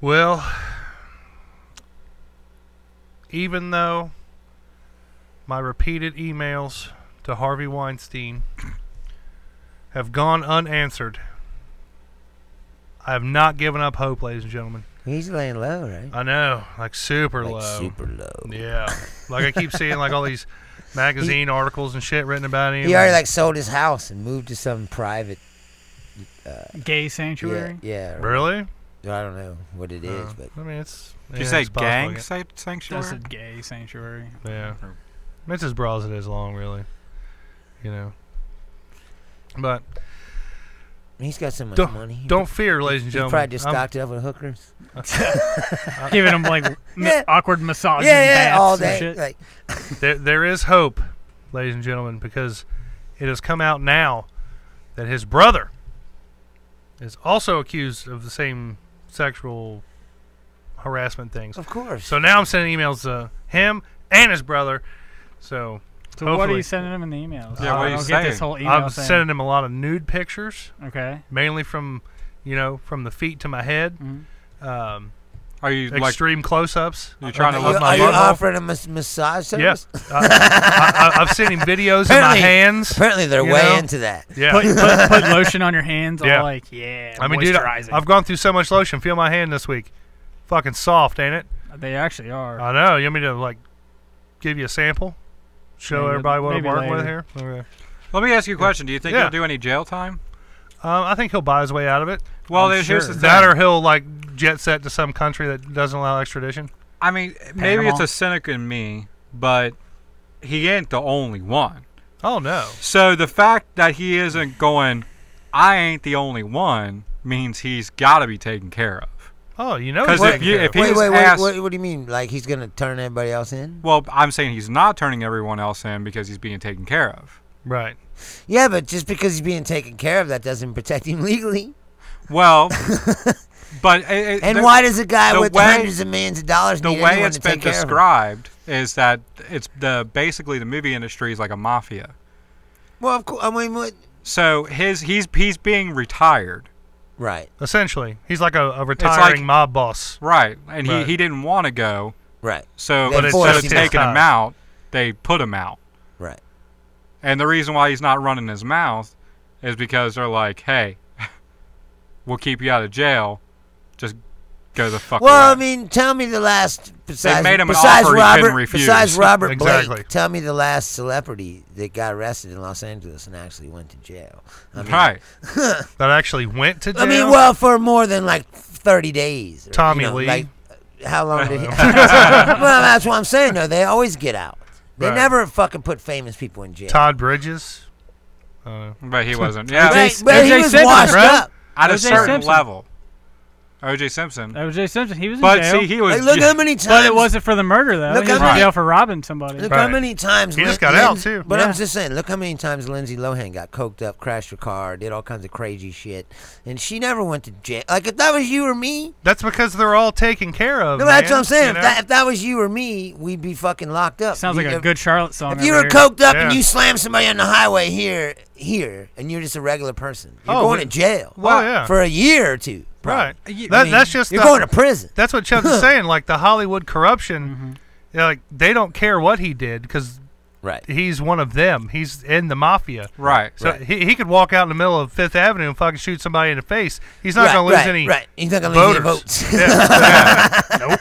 Well, even though my repeated emails to Harvey Weinstein have gone unanswered, I have not given up hope, ladies and gentlemen. He's laying low, right? I know, like super low. Super low. Yeah. Like I keep seeing like all these magazine articles and shit written about him. He already like sold his house and moved to some private gay sanctuary. Yeah. Really? I don't know what it is, but I mean, it's. Did you say gang sanctuary? That's a gay sanctuary. Yeah. It's as broad as it is long, really. You know. But he's got so much money. Don't fear, ladies and gentlemen. He's probably just stocked up with hookers. Giving him like awkward massages. Yeah, all day. Shit. Like. there is hope, ladies and gentlemen, because it has come out now that his brother is also accused of the same sexual harassment things. Of course. So now I'm sending emails to him and his brother. So what are you sending him in the emails? Yeah, what are you saying? Get this whole email I'm thing. sending him a lot of nude pictures. Okay. Mainly from, from the feet to my head. Mm-hmm. Are you extreme close-ups? You trying to look my Are you offering him a massage service? Yeah. I've seen him videos of my hands. Apparently they're way into that. Yeah. Put lotion on your hands. Yeah. All like, yeah. I mean, dude, I've gone through so much lotion. Feel my hand this week. Fucking soft, ain't it? They actually are. I know. You want me to like give you a sample? Show everybody what I'm working with here? Okay. Let me ask you a question. Do you think he'll do any jail time? I think he'll buy his way out of it. Well, here's the thing. That or he'll like jet set to some country that doesn't allow extradition. I mean, maybe it's a cynic in me, but he ain't the only one. Oh, no. So the fact that he isn't going, I ain't the only one, means he's got to be taken care of. Oh, you know. Because if he was asked, what do you mean? Like he's going to turn everybody else in? Well, I'm saying he's not turning everyone else in because he's being taken care of. Right. Yeah, but just because he's being taken care of, that doesn't protect him legally. Well, but and why does a guy with hundreds of millions of dollars need anyone to take care of him? The way it's been described is that it's basically the movie industry is like a mafia. Well, of course. I mean, what? So he's being retired. Right. Essentially, he's like a retiring mob boss. Right, and he didn't want to go. Right. So instead of taking him out, they put him out. Right. And the reason why he's not running his mouth is because they're like, hey, we'll keep you out of jail. Just go the fuck away. Well, I mean, tell me the last besides, they made him an offer he couldn't refuse. Besides Robert Blake, tell me the last celebrity that got arrested in Los Angeles and actually went to jail. I mean, right. That actually went to jail? I mean, well, for more than like 30 days. Or, Tommy Lee. Like, how long did he? Well, that's what I'm saying, though. They always get out. They never fucking put famous people in jail. Todd Bridges. But he wasn't. Yeah, but he was washed up. At a certain level. O.J. Simpson. O.J. Simpson, he was in jail. But see, he was. Like, look how many times. But it wasn't for the murder, though. He was in jail for robbing somebody. Look how many times. He just got out, too. But I'm just saying, look how many times Lindsay Lohan got coked up, crashed her car, did all kinds of crazy shit. And she never went to jail. Like, if that was you or me. That's because they're all taken care of. No, that's what I'm saying. If that was you or me, we'd be fucking locked up. Sounds like a good Charlotte song. If you were coked up and you slammed somebody on the highway here, and you're just a regular person, you're going to jail. Well, yeah. For a year or two. Right. That's just you're going to prison. That's what Chubbs is saying. Like the Hollywood corruption, like they don't care what he did because he's one of them. He's in the mafia. Right. So he could walk out in the middle of Fifth Avenue and fucking shoot somebody in the face. He's not going to lose any. Right. He's not going to lose any votes. Nope.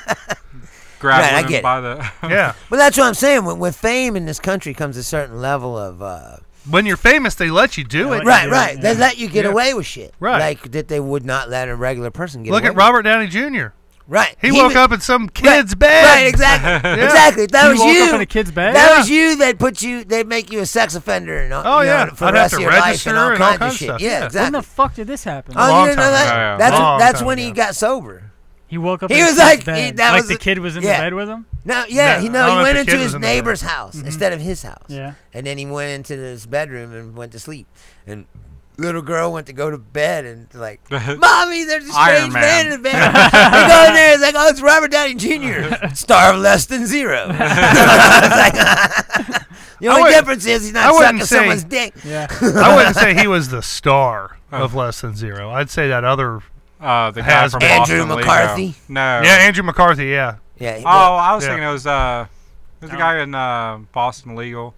Grab him by the. Yeah. But that's what I'm saying. With fame in this country comes a certain level of. When you're famous, they let you do it. Right. They let you get away with shit. Right. Like that they would not let a regular person get away with. Look at Robert Downey Jr. Right. He woke up in some kid's bed. Right, exactly. Exactly. That was you. Woke up in a kid's bed? That was you that put you, they'd make you a sex offender and all, for the rest of your life and all kinds of shit. Yeah, exactly. When the fuck did this happen? Oh, you didn't know that? That's when he got sober. He woke up he in was his like, bed. that like was the kid was in the bed with him? No, he went into his neighbor's house instead of his house. Yeah. And then he went into his bedroom and went to sleep. And little girl went to go to bed and like, Mommy, there's a strange man in the bed. They go in there, it's like, oh, it's Robert Downey Jr., star of Less Than Zero. The only difference is he's not sucking someone's dick. Yeah. I wouldn't say he was the star of Less Than Zero. I'd say that other The guy from Andrew Boston McCarthy? Legal. No. Yeah, Andrew McCarthy. Yeah. Yeah. Oh, I was Yeah. thinking it was the guy in Boston Legal.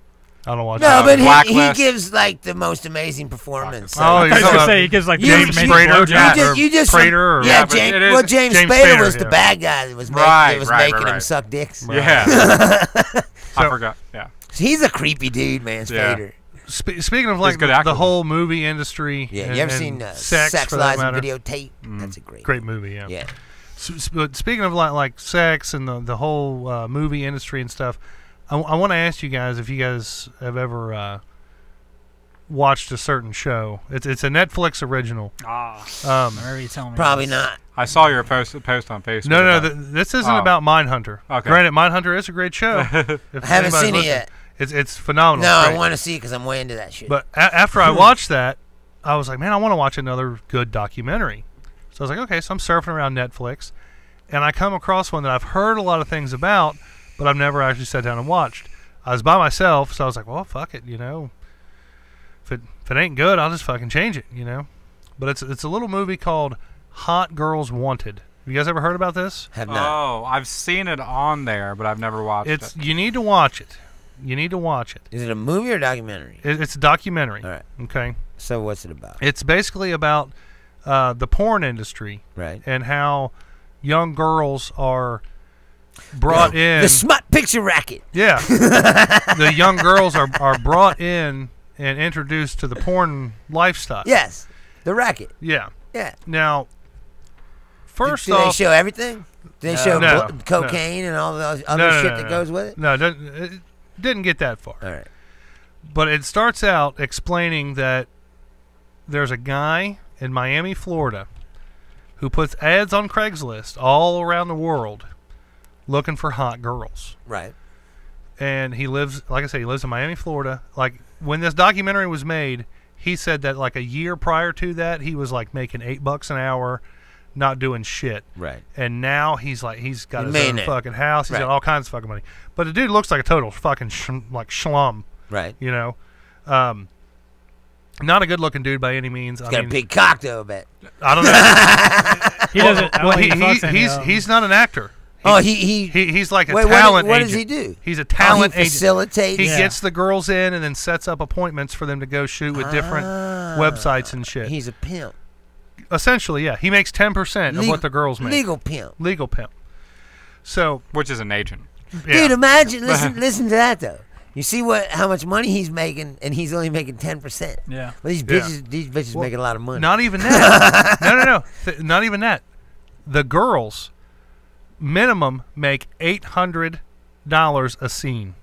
I don't watch. No, but he Blacklist. gives like the most amazing performance. So. Oh, I you're was talking gonna about say he gives like James amazing Spader. blowjobs. You just Prater. Or, yeah, but James. it is- Well, James James Spader Spader, was the yeah. bad guy that was Right, making him right. suck dicks. Yeah. So- I forgot. Yeah. He's a creepy dude, man. Yeah. Spader. Speaking of like good actor. the whole movie industry, Yeah, and, you ever and seen Sex for that Lies, and matter? Videotape? That's a Great movie, yeah. Yeah. But speaking of like sex and the whole movie industry and stuff, I want to ask you guys if you guys have ever watched a certain show. It's a Netflix original. I remember you telling me. Probably this. not. I saw your post on Facebook. No, about- this isn't Oh. about Mindhunter. Okay. Granted, Mindhunter is a great show. If I haven't anybody's seen it listening. yet. It's phenomenal. No, It's I great. want to see it because I'm way into that shit. But after I watched that, I was like, man, I want to watch another good documentary. So I was like, okay, so I'm surfing around Netflix, and I come across one that I've heard a lot of things about, but I've never actually sat down and watched. I was by myself, so I was like, well, fuck it, you know. If it ain't good, I'll just fucking change it, you know. But it's a little movie called Hot Girls Wanted. Have you guys ever heard about this? Have not. Oh, I've seen it on there, but I've never watched it. You need to watch it. You need to watch it. Is it a movie or a documentary? It's a documentary. All right. Okay. So what's it about? It's basically about the porn industry Right. and how young girls are brought in. The smut picture racket. Yeah. The young girls are brought in and introduced to the porn lifestyle. Yes. The racket. Yeah. Yeah. Now, first Do they off, show everything? Do they show No. cocaine and all the other No, shit no, that no. goes with it? no, it didn't get that far. All right. But it starts out explaining that there's a guy in Miami, Florida, who puts ads on Craigslist all around the world looking for hot girls. Right. And he lives, like I said, he lives in Miami, Florida. Like, when this documentary was made, he said that like a year prior to that, he was like making $8 an hour, not doing shit. Right. And now he's got He his own made it. fucking house. He's Right. got all kinds of fucking money. But the dude looks like a total fucking schlum, Right. you know. Not a good looking dude by any means. He's got a big cock though, I bet. I don't know. He doesn't. I don't Well, think he fucks any, he's not an actor. He's like a Wait, talent what agent. does he do? He's a talent he agent. facilitates. He Yeah. gets the girls in and then sets up appointments for them to go shoot with different websites and shit. He's a pimp. Essentially, yeah. He makes 10% of what the girls make. Legal pimp. Legal pimp. So, Which is an agent. yeah. Dude, imagine. Listen to that though. You see how much money he's making, and he's only making 10%. Yeah. Well, these bitches Well, making a lot of money. Not even that. No. Not even that. The girls, minimum, make $800 a scene.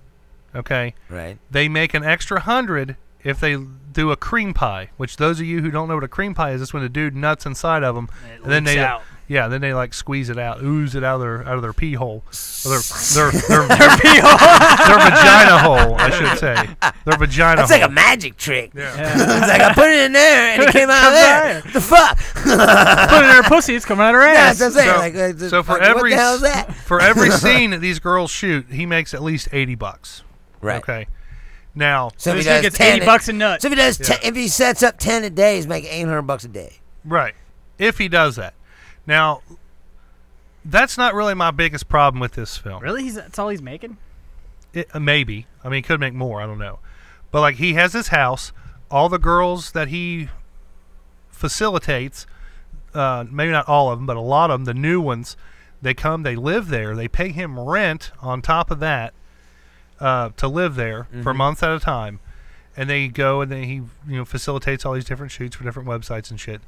Okay? Right. They make an extra 100 if they do a cream pie, which those of you who don't know what a cream pie is when the dude nuts inside of them, and then they out. yeah, then they like squeeze it out, ooze it out of their pee hole, or their pee hole. their vagina hole, I should say, their vagina. That's hole. like a magic trick. Yeah. It's like I put it in there and it came out of there. The fuck? Put it in her pussy. It's coming out her Yeah, ass. that's what I'm saying. So for what every the hell is that? for every scene that these girls shoot, he makes at least $80. Right. Okay. Now, So if this he dude does gets 10 $80 a nut. So if he does, Yeah. if he sets up 10 a day, he's making $800 a day. right, if he does that. Now, that's not really my biggest problem with this film. Really? That's all he's making? Maybe. I mean, he could make more. I don't know. But, like, he has his house. All the girls that he facilitates, maybe not all of them, but a lot of them, the new ones, they come, they live there. They pay him rent on top of that to live there for months at a time. And they go and then he facilitates all these different shoots for different websites and shit.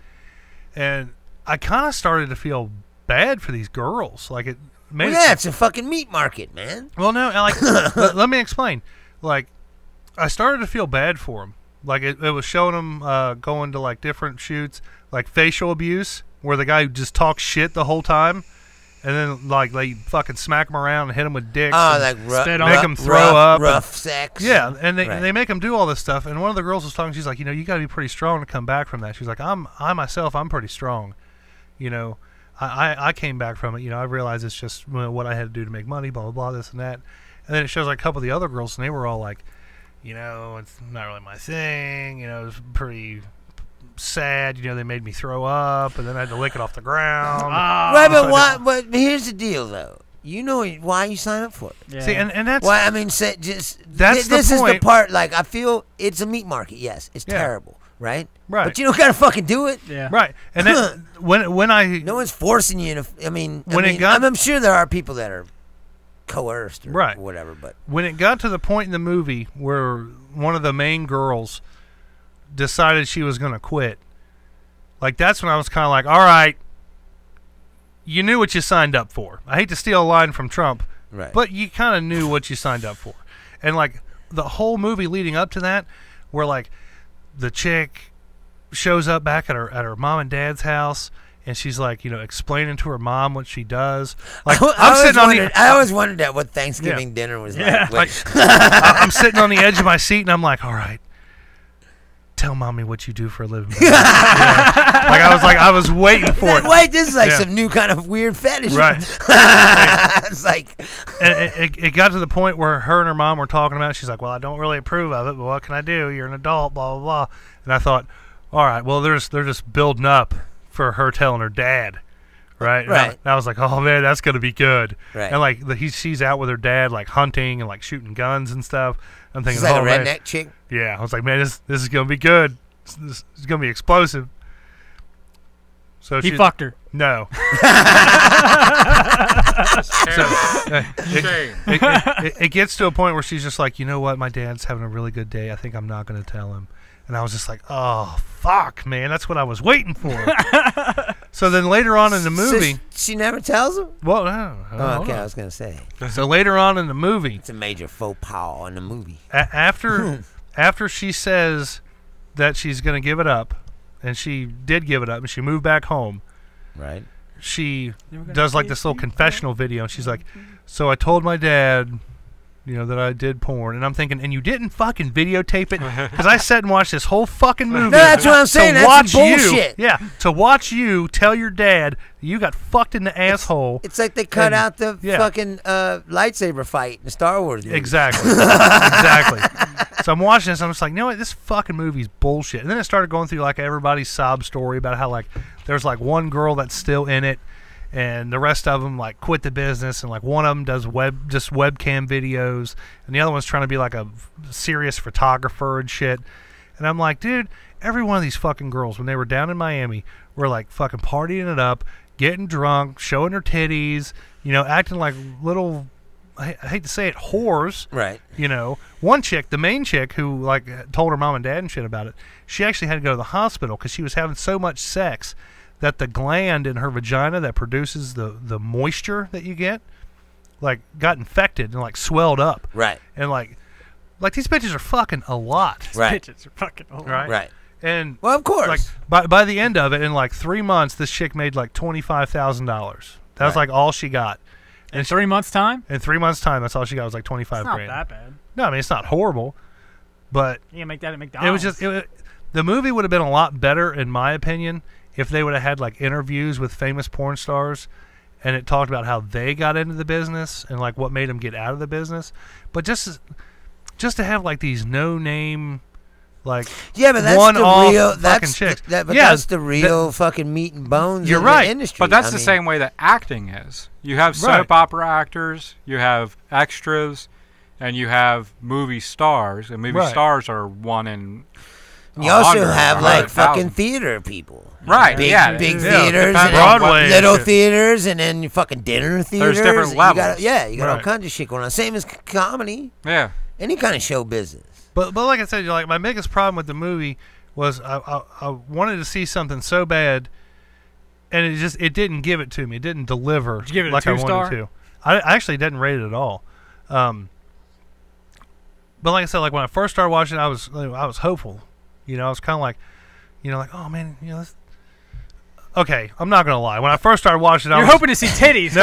And I kind of started to feel bad for these girls. Like, it made Well, yeah, it's a fucking meat market, man. well, no, like, let me explain. Like, I started to feel bad for him. Like, it was showing him going to, like, different shoots, like facial abuse, where the guy just talks shit the whole time, and then, like, they fucking smack him around and hit him with dicks. Oh, and like spit on make it. him throw up. rough sex. Yeah, and Right. they make him do all this stuff. And one of the girls was talking. She's like, you got to be pretty strong to come back from that. She's like, I myself, I'm pretty strong. I came back from it. I realized it's just what I had to do to make money, blah, blah, blah, this and that. And then it shows like a couple of the other girls, and they were all like, it's not really my thing. It was pretty, sad. You know, they made me throw up, and then I had to lick it off the ground. Right, but why? But here's the deal, though. You know why you sign up for it. Yeah. See, and that's why. I mean, this is the part. Like, I feel it's a meat market. Yes, it's terrible, right? Right. But you don't gotta fucking do it. Yeah. Right. And then when I no one's forcing you to. I'm sure there are people that are coerced or whatever. But when it got to the point in the movie where one of the main girls decided she was gonna quit, like that's when I was kind of like, all right. You knew what you signed up for. I hate to steal a line from Trump, but you kind of knew what you signed up for. And, like, the whole movie leading up to that, where, like, the chick shows up back at her mom and dad's house, and she's, like, you know, explaining to her mom what she does. Like, I always wondered that what Thanksgiving dinner was like. I'm sitting on the edge of my seat, and I'm like, all right. Tell mommy what you do for a living. I was waiting for it. Wait, this is like some new kind of weird fetish. Right. It's like, and it got to the point where her and her mom were talking about it. She's like, well, I don't really approve of it, but what can I do? You're an adult, blah, blah, blah. And I thought, all right, well, they're just building up for her telling her dad. Right. And I was like, oh man, that's gonna be good. Right. And like she's out with her dad, like hunting and like shooting guns and stuff. I'm thinking, she's like a redneck chick. Yeah, I was like, man, this is gonna be good. This is gonna be explosive. So he fucked her. No. It gets to a point where she's just like, you know what, my dad's having a really good day. I think I'm not gonna tell him. And I was just like, oh, fuck, man. That's what I was waiting for. So then later on in the movie... So she never tells him? Well, no. Oh, okay, I was going to say. So later on in the movie... It's a major faux pas in the movie. After she says that she's going to give it up, and she did give it up, and she moved back home. Right. She does like this little confessional video, and she's like, so I told my dad... you know, that I did porn. And I'm thinking, and you didn't fucking videotape it? Because I sat and watched this whole fucking movie. No, that's what I'm saying. That's bullshit. To watch you tell your dad you got fucked in the asshole. It's like they cut out the fucking lightsaber fight in Star Wars. Exactly. Exactly. So I'm watching this, and I'm just like, you know what? This fucking movie's bullshit. And then it started going through, like, everybody's sob story about how, like, there's, like, one girl that's still in it. And the rest of them like quit the business, and like one of them does just webcam videos, and the other one's trying to be like a serious photographer and shit. And I'm like, dude, every one of these fucking girls when they were down in Miami were like fucking partying it up, getting drunk, showing their titties, you know, acting like little, I hate to say it, whores. Right. You know, one chick, the main chick who like told her mom and dad and shit about it, she actually had to go to the hospital because she was having so much sex that the gland in her vagina that produces the moisture that you get, like, got infected and, like, swelled up. Right. And, like these bitches are fucking a lot. Right. These bitches are fucking a lot. Right. Right. And, well, of course. Like, by the end of it, in, like, 3 months, this chick made, like, $25,000. That was, like, all she got. In 3 months' time? In 3 months' time, that's all she got was, like, 25 grand. It's not that bad. No, I mean, it's not horrible. But... you can make that at McDonald's. It was just... the movie would have been a lot better, in my opinion, if they would have had like interviews with famous porn stars, and it talked about how they got into the business and like what made them get out of the business. But just to have like these no name, like but that's one-off the real fucking chicks. That's the real fucking meat and bones. You're of right. The industry. But that's the same way that acting is. You have soap opera actors, you have extras, and you have movie stars. And movie stars are one in. You also have like fucking theater people. Right, big theaters, and Broadway, little theaters, and then fucking dinner theaters. There's different levels. You got all kinds of shit going on. Same as comedy. Yeah. Any kind of show business. But like I said, like my biggest problem with the movie was I wanted to see something so bad, and it didn't give it to me. It didn't deliver. Did you give it like a 2-star? I wanted to. I actually didn't rate it at all. But like I said, like when I first started watching it, I was hopeful. You know, I was kind of like, you know, like, oh man, you know, okay, I'm not gonna lie. When I first started watching it, I was hoping to see titties.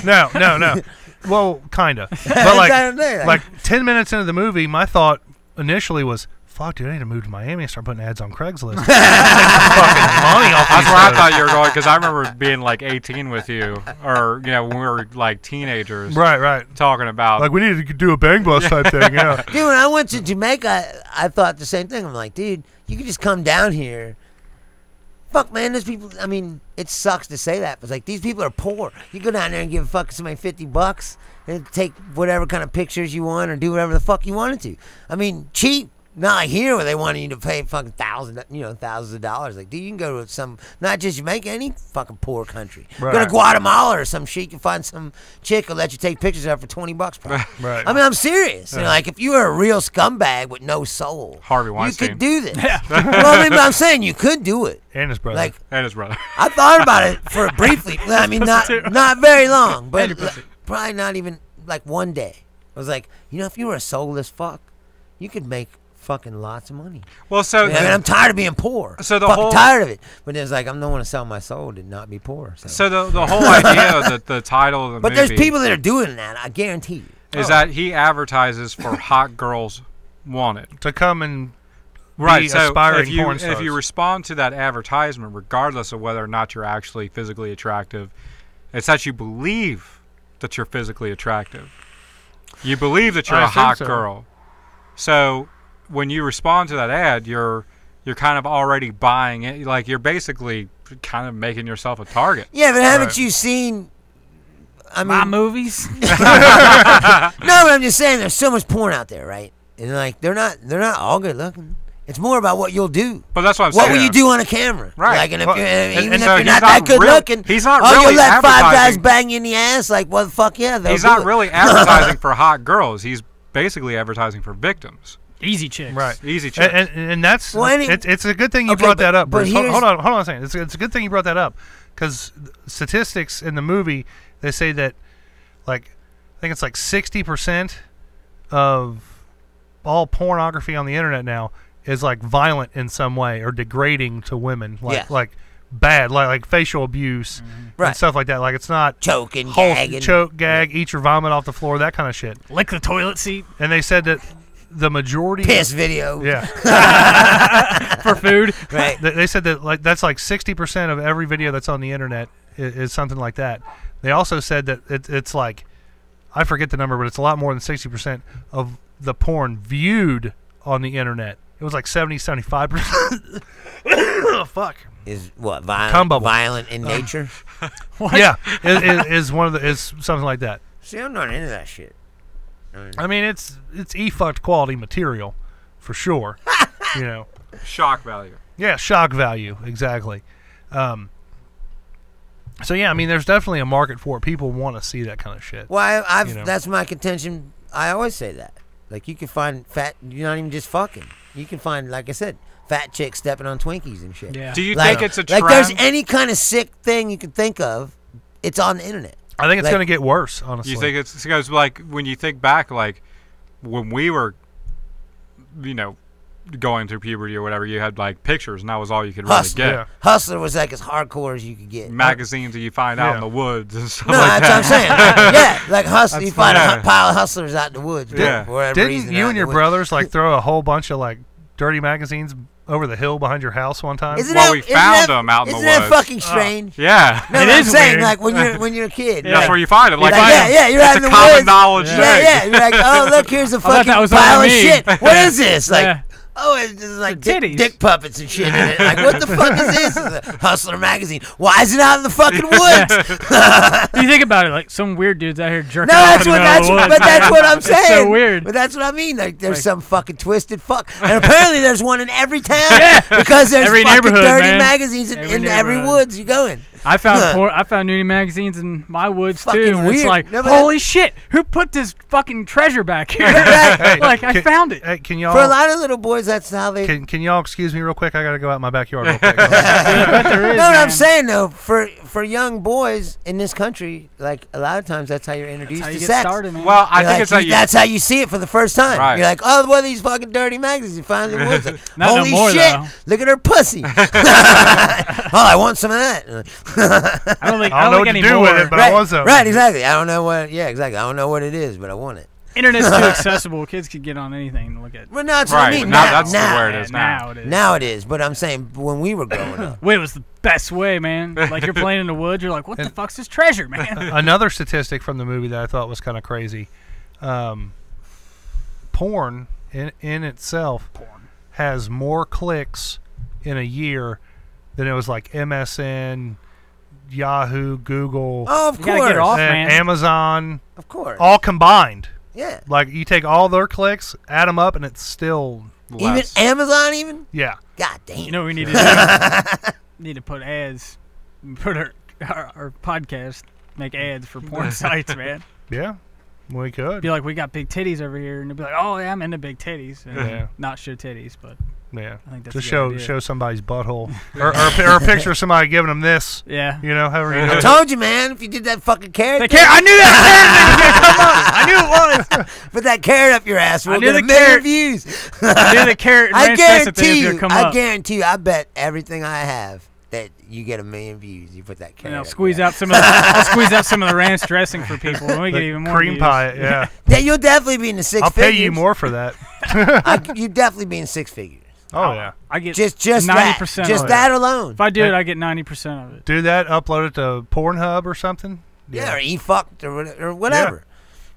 No. Well, kinda. But like 10 minutes into the movie, my thought initially was, fuck, dude, I need to move to Miami and start putting ads on Craigslist. Fucking money off That's where I thought you were going, because I remember being like 18 with you, or you know, when we were like teenagers. Right. Talking about like we need to do a bang bus type thing. Yeah. Dude, when I went to Jamaica, I thought the same thing. I'm like, dude, you could just come down here Fuck, man, those people, I mean, it sucks to say that, but it's like, these people are poor. You go down there and give fucking somebody $50 and take whatever kind of pictures you want or do whatever the fuck you wanted to. I mean, cheap. Not like here where they want you to pay fucking thousands of dollars. Like, dude, you can go to some, not just Jamaica, any fucking poor country. Right. Go to Guatemala or some shit. You can find some chick who'll let you take pictures of her for $20 probably. Right. I mean, I'm serious. You know, like, if you were a real scumbag with no soul, Harvey Weinstein. you could do this. Well, I mean, but I'm saying you could do it. And his brother. Like, And his brother. I thought about it for briefly. I mean, not very long, but probably not even like one day. I was like, you know, if you were a soulless fuck, you could make fucking lots of money. Well, so I mean, I'm tired of being poor. So the fucking whole tired of it. But it's like, I don't want to sell my soul to not be poor. So the whole idea that the title of the but movie. there's people that are doing that. I guarantee you. Is that he advertises for hot girls wanted to come and right? be So aspiring porn stars. if you respond to that advertisement, regardless of whether or not you're actually physically attractive, it's that you believe that you're physically attractive. You believe that you're a hot girl. So when you respond to that ad, you're kind of already buying it. Like, you're basically kind of making yourself a target. Yeah, but haven't you seen? I mean, My movies. No, but I'm just saying, there's so much porn out there, right? And like, they're not all good looking. It's more about what you'll do. But that's what I'm saying. What saying. will you do on a camera? Right. Like, and if Well, even if so you're not that good looking, he's not oh, really you'll let 5 guys advertising. bang you in the ass? Like, well, fuck yeah, they'll He's do not it. really advertising for hot girls. He's basically advertising for victims. Easy chicks. Right. Easy chicks. And that's Well, it's a good thing you Okay, brought that up, but Bruce. here's- Hold on a second. It's a good thing you brought that up, because statistics in the movie, they say that, like, I think it's like 60% of all pornography on the internet now is like violent in some way or degrading to women, like bad, like facial abuse and stuff like that. Like, it's not choking, gagging, choke, gag, eat your vomit off the floor, that kind of shit. Lick the toilet seat. And they said that the majority piss video, for food. Right. They said that like that's like 60% of every video that's on the internet is something like that. They also said that it's like, I forget the number, but it's a lot more than 60% of the porn viewed on the internet. It was like 75%. Oh, fuck. Is what violent in nature? Yeah, is one of the is something like that. See, I'm not into that shit. I mean, it's e-fucked quality material, for sure. You know, shock value. Yeah, shock value, exactly. So yeah, I mean, there's definitely a market for it. People want to see that kind of shit. Well, that's my contention. I always say that. Like, you can find fat. You're not even just fucking. You can find, like I said, fat chicks stepping on Twinkies and shit. Yeah. Do you think it's a trend? Like, there's any kind of sick thing you can think of, it's on the internet. I think it's going to get worse, honestly. You think it's because, like, when you think back, like, when we were, you know, going through puberty or whatever, you had, like, pictures, and that was all you could really get. Yeah. Hustler was, like, as hardcore as you could get. Magazines that you find out in the woods and stuff no, like that's that. what I'm saying. Yeah, like Hustler, you find a pile of hustlers out in the woods. Yeah. For whatever Didn't reason, you out and in your the woods. brothers, like, throw a whole bunch of, like, dirty magazines over the hill behind your house one time? We found them out in the woods. Isn't that fucking strange? Yeah. No, I'm saying, like, when you're a kid. That's where you find them. Like, you're out in the it's a common woods. knowledge thing. Yeah, you're like, oh, look, here's a fucking pile of shit. What is this? Like, oh, it's just like dick puppets and shit in it. Like, what the fuck is this? It's a Hustler magazine. Why is it out in the fucking woods? You think about it, like, some weird dudes out here jerking No, off but that's what I'm saying. It's so weird. But that's what I mean. Like, there's some fucking twisted fuck. And apparently there's one in every town. Yeah. Because there's Every fucking neighborhood, dirty man. magazines in every woods you go in. I found nudie magazines in my woods Fucking too, and it's weird. like, No, but holy shit, who put this fucking treasure back here? Hey, like, I found it. Hey, can y'all? For a lot of little boys, that's how they. Can y'all excuse me real quick? I gotta go out in my backyard real quick. There is, No, what I'm man. saying though, for young boys in this country, like a lot of times that's how you're introduced That's how to you get sex. started, man. Well, I You're think like, it's how you. that's how you see it for the first time. Right. You're like, oh, what are these fucking dirty magazines you find in the woods? Like, Not no holy more, shit! though. Look at her pussy. Oh, I want some of that. I don't think I don't know what to anymore. do with it, but I want some. Right, exactly. I don't know what. Yeah, exactly. I don't know what it is, but I want it. Internet's too accessible. Kids can get on anything to look at. Well, no, that's what I mean. Now Now, that's now, where it is now. Now it is. now it is. But I'm saying when we were growing up. Wait, it was the best way, man. Like, you're playing in the woods, you're like, what the fuck's this treasure, man? Another statistic from the movie that I thought was kind of crazy. Porn in itself has more clicks in a year Then it was like MSN, Yahoo, Google, Oh, of You gotta get course. off, and man. Amazon, Of course. all combined. Yeah. Like you take all their clicks, add them up, and it's still Less. Even Amazon, even. yeah. God damn. You know what we need to do? Need to put ads. Put our podcast. Make ads for porn sites, man. Yeah, we could. Be like, we got big titties over here, and they'll be like, oh yeah, I'm into big titties. And Yeah. Not show titties, but Yeah, I think that's just a good idea. show somebody's butthole, or a picture of somebody giving them this. yeah. You know, however you do I it. told you, man. If you did that fucking carrot, The thing, I knew that carrot thing was gonna come up. I knew it was. put that carrot up your ass. We'll knew get a the million carrot- views. I knew the carrot and I ranch dressing thing guarantee was you. gonna come I up. guarantee you. I bet everything I have that you get a million views. You put that carrot. And I'll up squeeze your out some of the, I'll squeeze out some of the ranch dressing for people, and we The get even more cream views. pie. Yeah, Yeah, you'll definitely be in the six I'll figures. pay you more for that. You definitely be in six figures. Oh yeah, I get Just 90% that. of Just it. that alone. If I do it, I get 90% of it. do that. Upload it to Pornhub or something. Yeah, or e-fucked or whatever.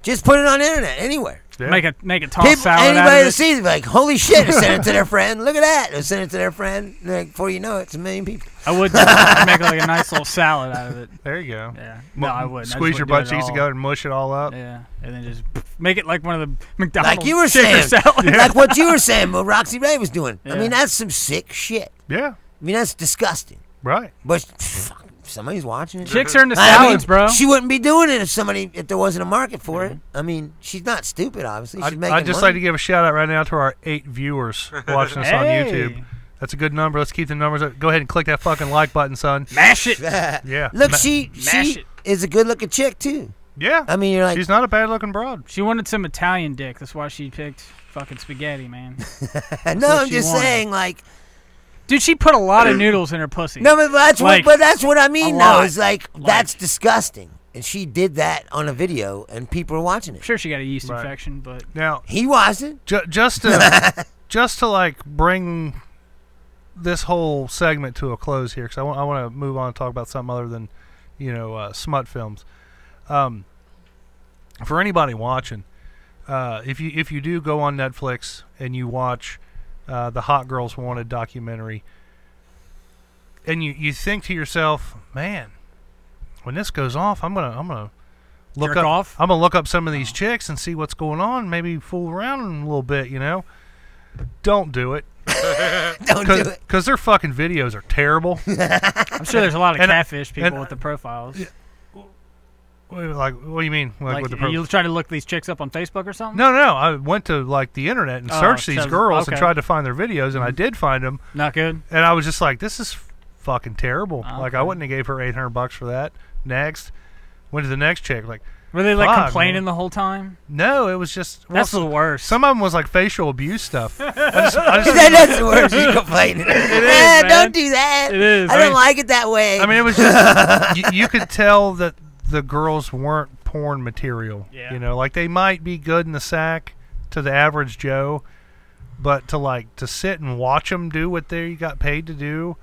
Just put it on the internet anywhere. Yeah. Make a toss People, salad out anybody of that it. sees it, be like, holy shit, they sent it to their friend. Look at that. They sent it to their friend. Like, before you know it, it's a million people. I would make like a nice little salad out of it. There you go. Yeah. No, I wouldn't. I Squeeze just your wouldn't butt do it cheeks at all. together and mush it all up. Yeah, and then just make it like one of the McDonald's Like you were shaker saying. salads. Like what you were saying, what Roxy Ray was doing. I Yeah. mean, that's some sick shit. Yeah, I mean, that's disgusting. right. But fuck, if somebody's watching it. Chicks are into I mean, salads, bro. She wouldn't be doing it if there wasn't a market for it. I mean, she's not stupid, obviously. She's making I'd just money. like to give a shout out right now to our 8 viewers watching us on Hey. YouTube. That's a good number. Let's keep the numbers up. Go ahead and click that fucking like button, son. Mash it. Yeah. Look, Ma- she it. is a good-looking chick too. Yeah. I mean, you're like, She's not a bad looking broad. She wanted some Italian dick. That's why she picked fucking spaghetti, man. no, what I'm she just wanted. saying, like, Dude, she put a lot of noodles in her pussy. no, but that's Like, what I mean. a Though lot. is like that's disgusting, and she did that on a video, and people are watching I'm it. sure she got a yeast Right. infection, but Now, He wasn't. just to like bring this whole segment to a close here, because I want to move on and talk about something other than, smut films. For anybody watching, if you do go on Netflix and you watch the Hot Girls Wanted documentary, and you think to yourself, man, when this goes off, I'm gonna look Jerk up. off? I'm gonna look up some of these chicks and see what's going on. Maybe fool around a little bit, Don't do it. Don't do it. Because their fucking videos are terrible. I'm sure there's a lot of And- catfish people and- with the profiles. Like, what do you mean? Like with the you try to look these chicks up on Facebook or something? No. I went to like the internet and Oh, searched these so- girls and okay. tried to find their videos, and I did find them. Not good. And I was just like, this is fucking terrible. Oh, Like, I okay. wouldn't have gave her $800 for that. Next, went to the next chick. Like, Were they like Fuck, complaining man. the whole time? no, it was just That's the worst. Some of them was like facial abuse stuff. I just That's the worst. You complaining. man. Don't do that. It is. I don't like it that way. I mean, it was just you could tell that the girls weren't porn material. Yeah. Like they might be good in the sack to the average Joe, but to sit and watch them do what they got paid to do.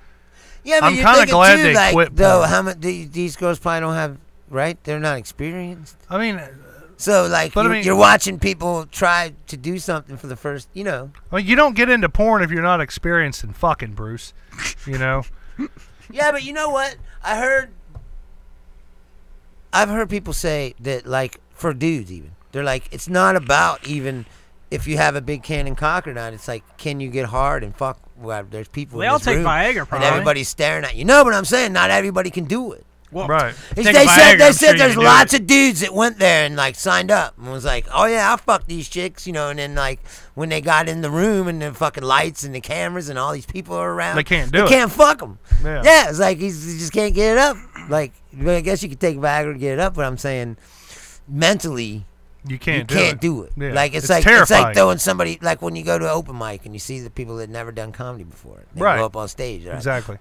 yeah, but I'm you're kinda thinking glad too, they like, quit though. porn. How much these girls probably don't have, right? They're not experienced. I mean, So like But I you're, mean- you're watching people try to do something for the first, you don't get into porn if you're not experienced in fucking, Bruce. Yeah, but you know what? I've heard people say that, like, for dudes even, they're like, it's not about even if you have a big cannon cock or not. It's like, can you get hard and fuck? Well, there's people They in all this take room, Viagra, and probably. everybody's staring at you. No, but I'm saying not everybody can do it. Well, Right. Take They a Viagra, said I'm sure you there's can do lots it. of dudes that went there and like signed up and was like, oh yeah, I'll fuck these chicks, and then like when they got in the room and the fucking lights and the cameras and all these people are around, They can't do it. They can't fuck them. Yeah. It's like he just can't get it up. Like, I guess you could take Viagra to get it up, but I'm saying mentally You you can't do it. Yeah. Like it's terrifying. like throwing somebody, like when you go to an open mic and you see the people that never done comedy before, they Right. go up on stage, right? Exactly.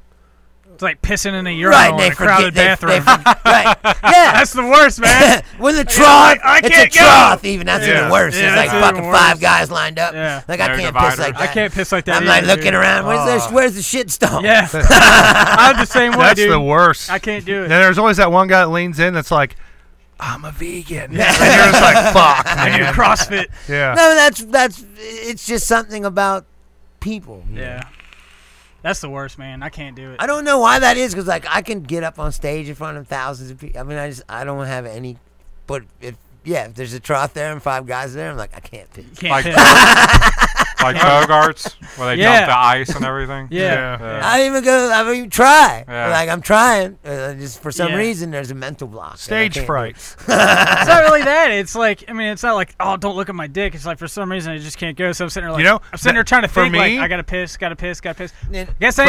It's like pissing in a urinal in a crowded bathroom. right? Yeah, That's the worst, man. when the trough, I it's a can't go. trough. Even that's Yeah. even worse. Yeah, it's like that's fucking even 5 worse. guys lined up. Yeah. Like I No can't divider. piss like I that. can't piss like that. I'm like either, looking dude. around. Where's the shit stall? Yeah. I'm the same way, That's dude. the worst. I can't do And it. there's always that one guy that leans in that's like, I'm a vegan. And you're just like, fuck, I do man. CrossFit. Yeah. No, that's it's just something about people. Yeah. That's the worst, man. I can't do it. I don't know why that is, because like I can get up on stage in front of thousands of people. I mean, I don't have any. But if there's a trough there and 5 guys there, I'm like, I can't piss. Like Bogarts, where they dump the ice and everything. Yeah. I don't even try. Yeah. Like I'm trying. Just for some reason, there's a mental block. Stage fright. It's not really that. It's like, I mean, it's not like, oh, don't look at my dick. It's like for some reason I just can't go. So I'm sitting there like, I'm sitting there trying to think like, I gotta piss. Guess I for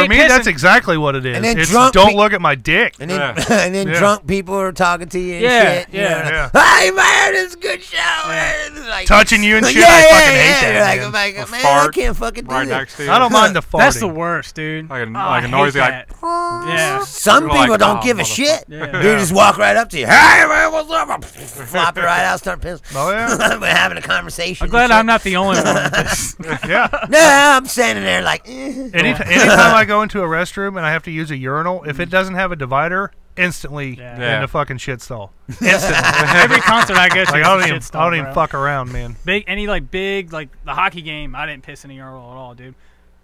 ain't me, pissing. that's exactly what it is. And then it's don't look at my dick. And then drunk people are talking to you and shit. Yeah. Hey man, it's a good show. Like, touching you and shit. Yeah, I fucking hate that. Like, man, fart I can't fucking do right this. next to you. I don't mind the farting. That's the worst, dude. Like a noisy, like. Yeah. Some You're people like, don't oh, give a shit. Yeah. They just walk right up to you. Hey man, what's up? Flop it right out, start pissing. Oh yeah. We're having a conversation. I'm glad I'm not the only one with this. Yeah. Nah, I'm standing there like. Anytime I go into a restroom and I have to use a urinal, if it doesn't have a divider, instantly in the fucking shit stall. Instantly. Every concert I go to, Like, is I a don't shit stall, even bro. fuck around, man. Big the hockey game. I didn't piss in the urinal at all, dude.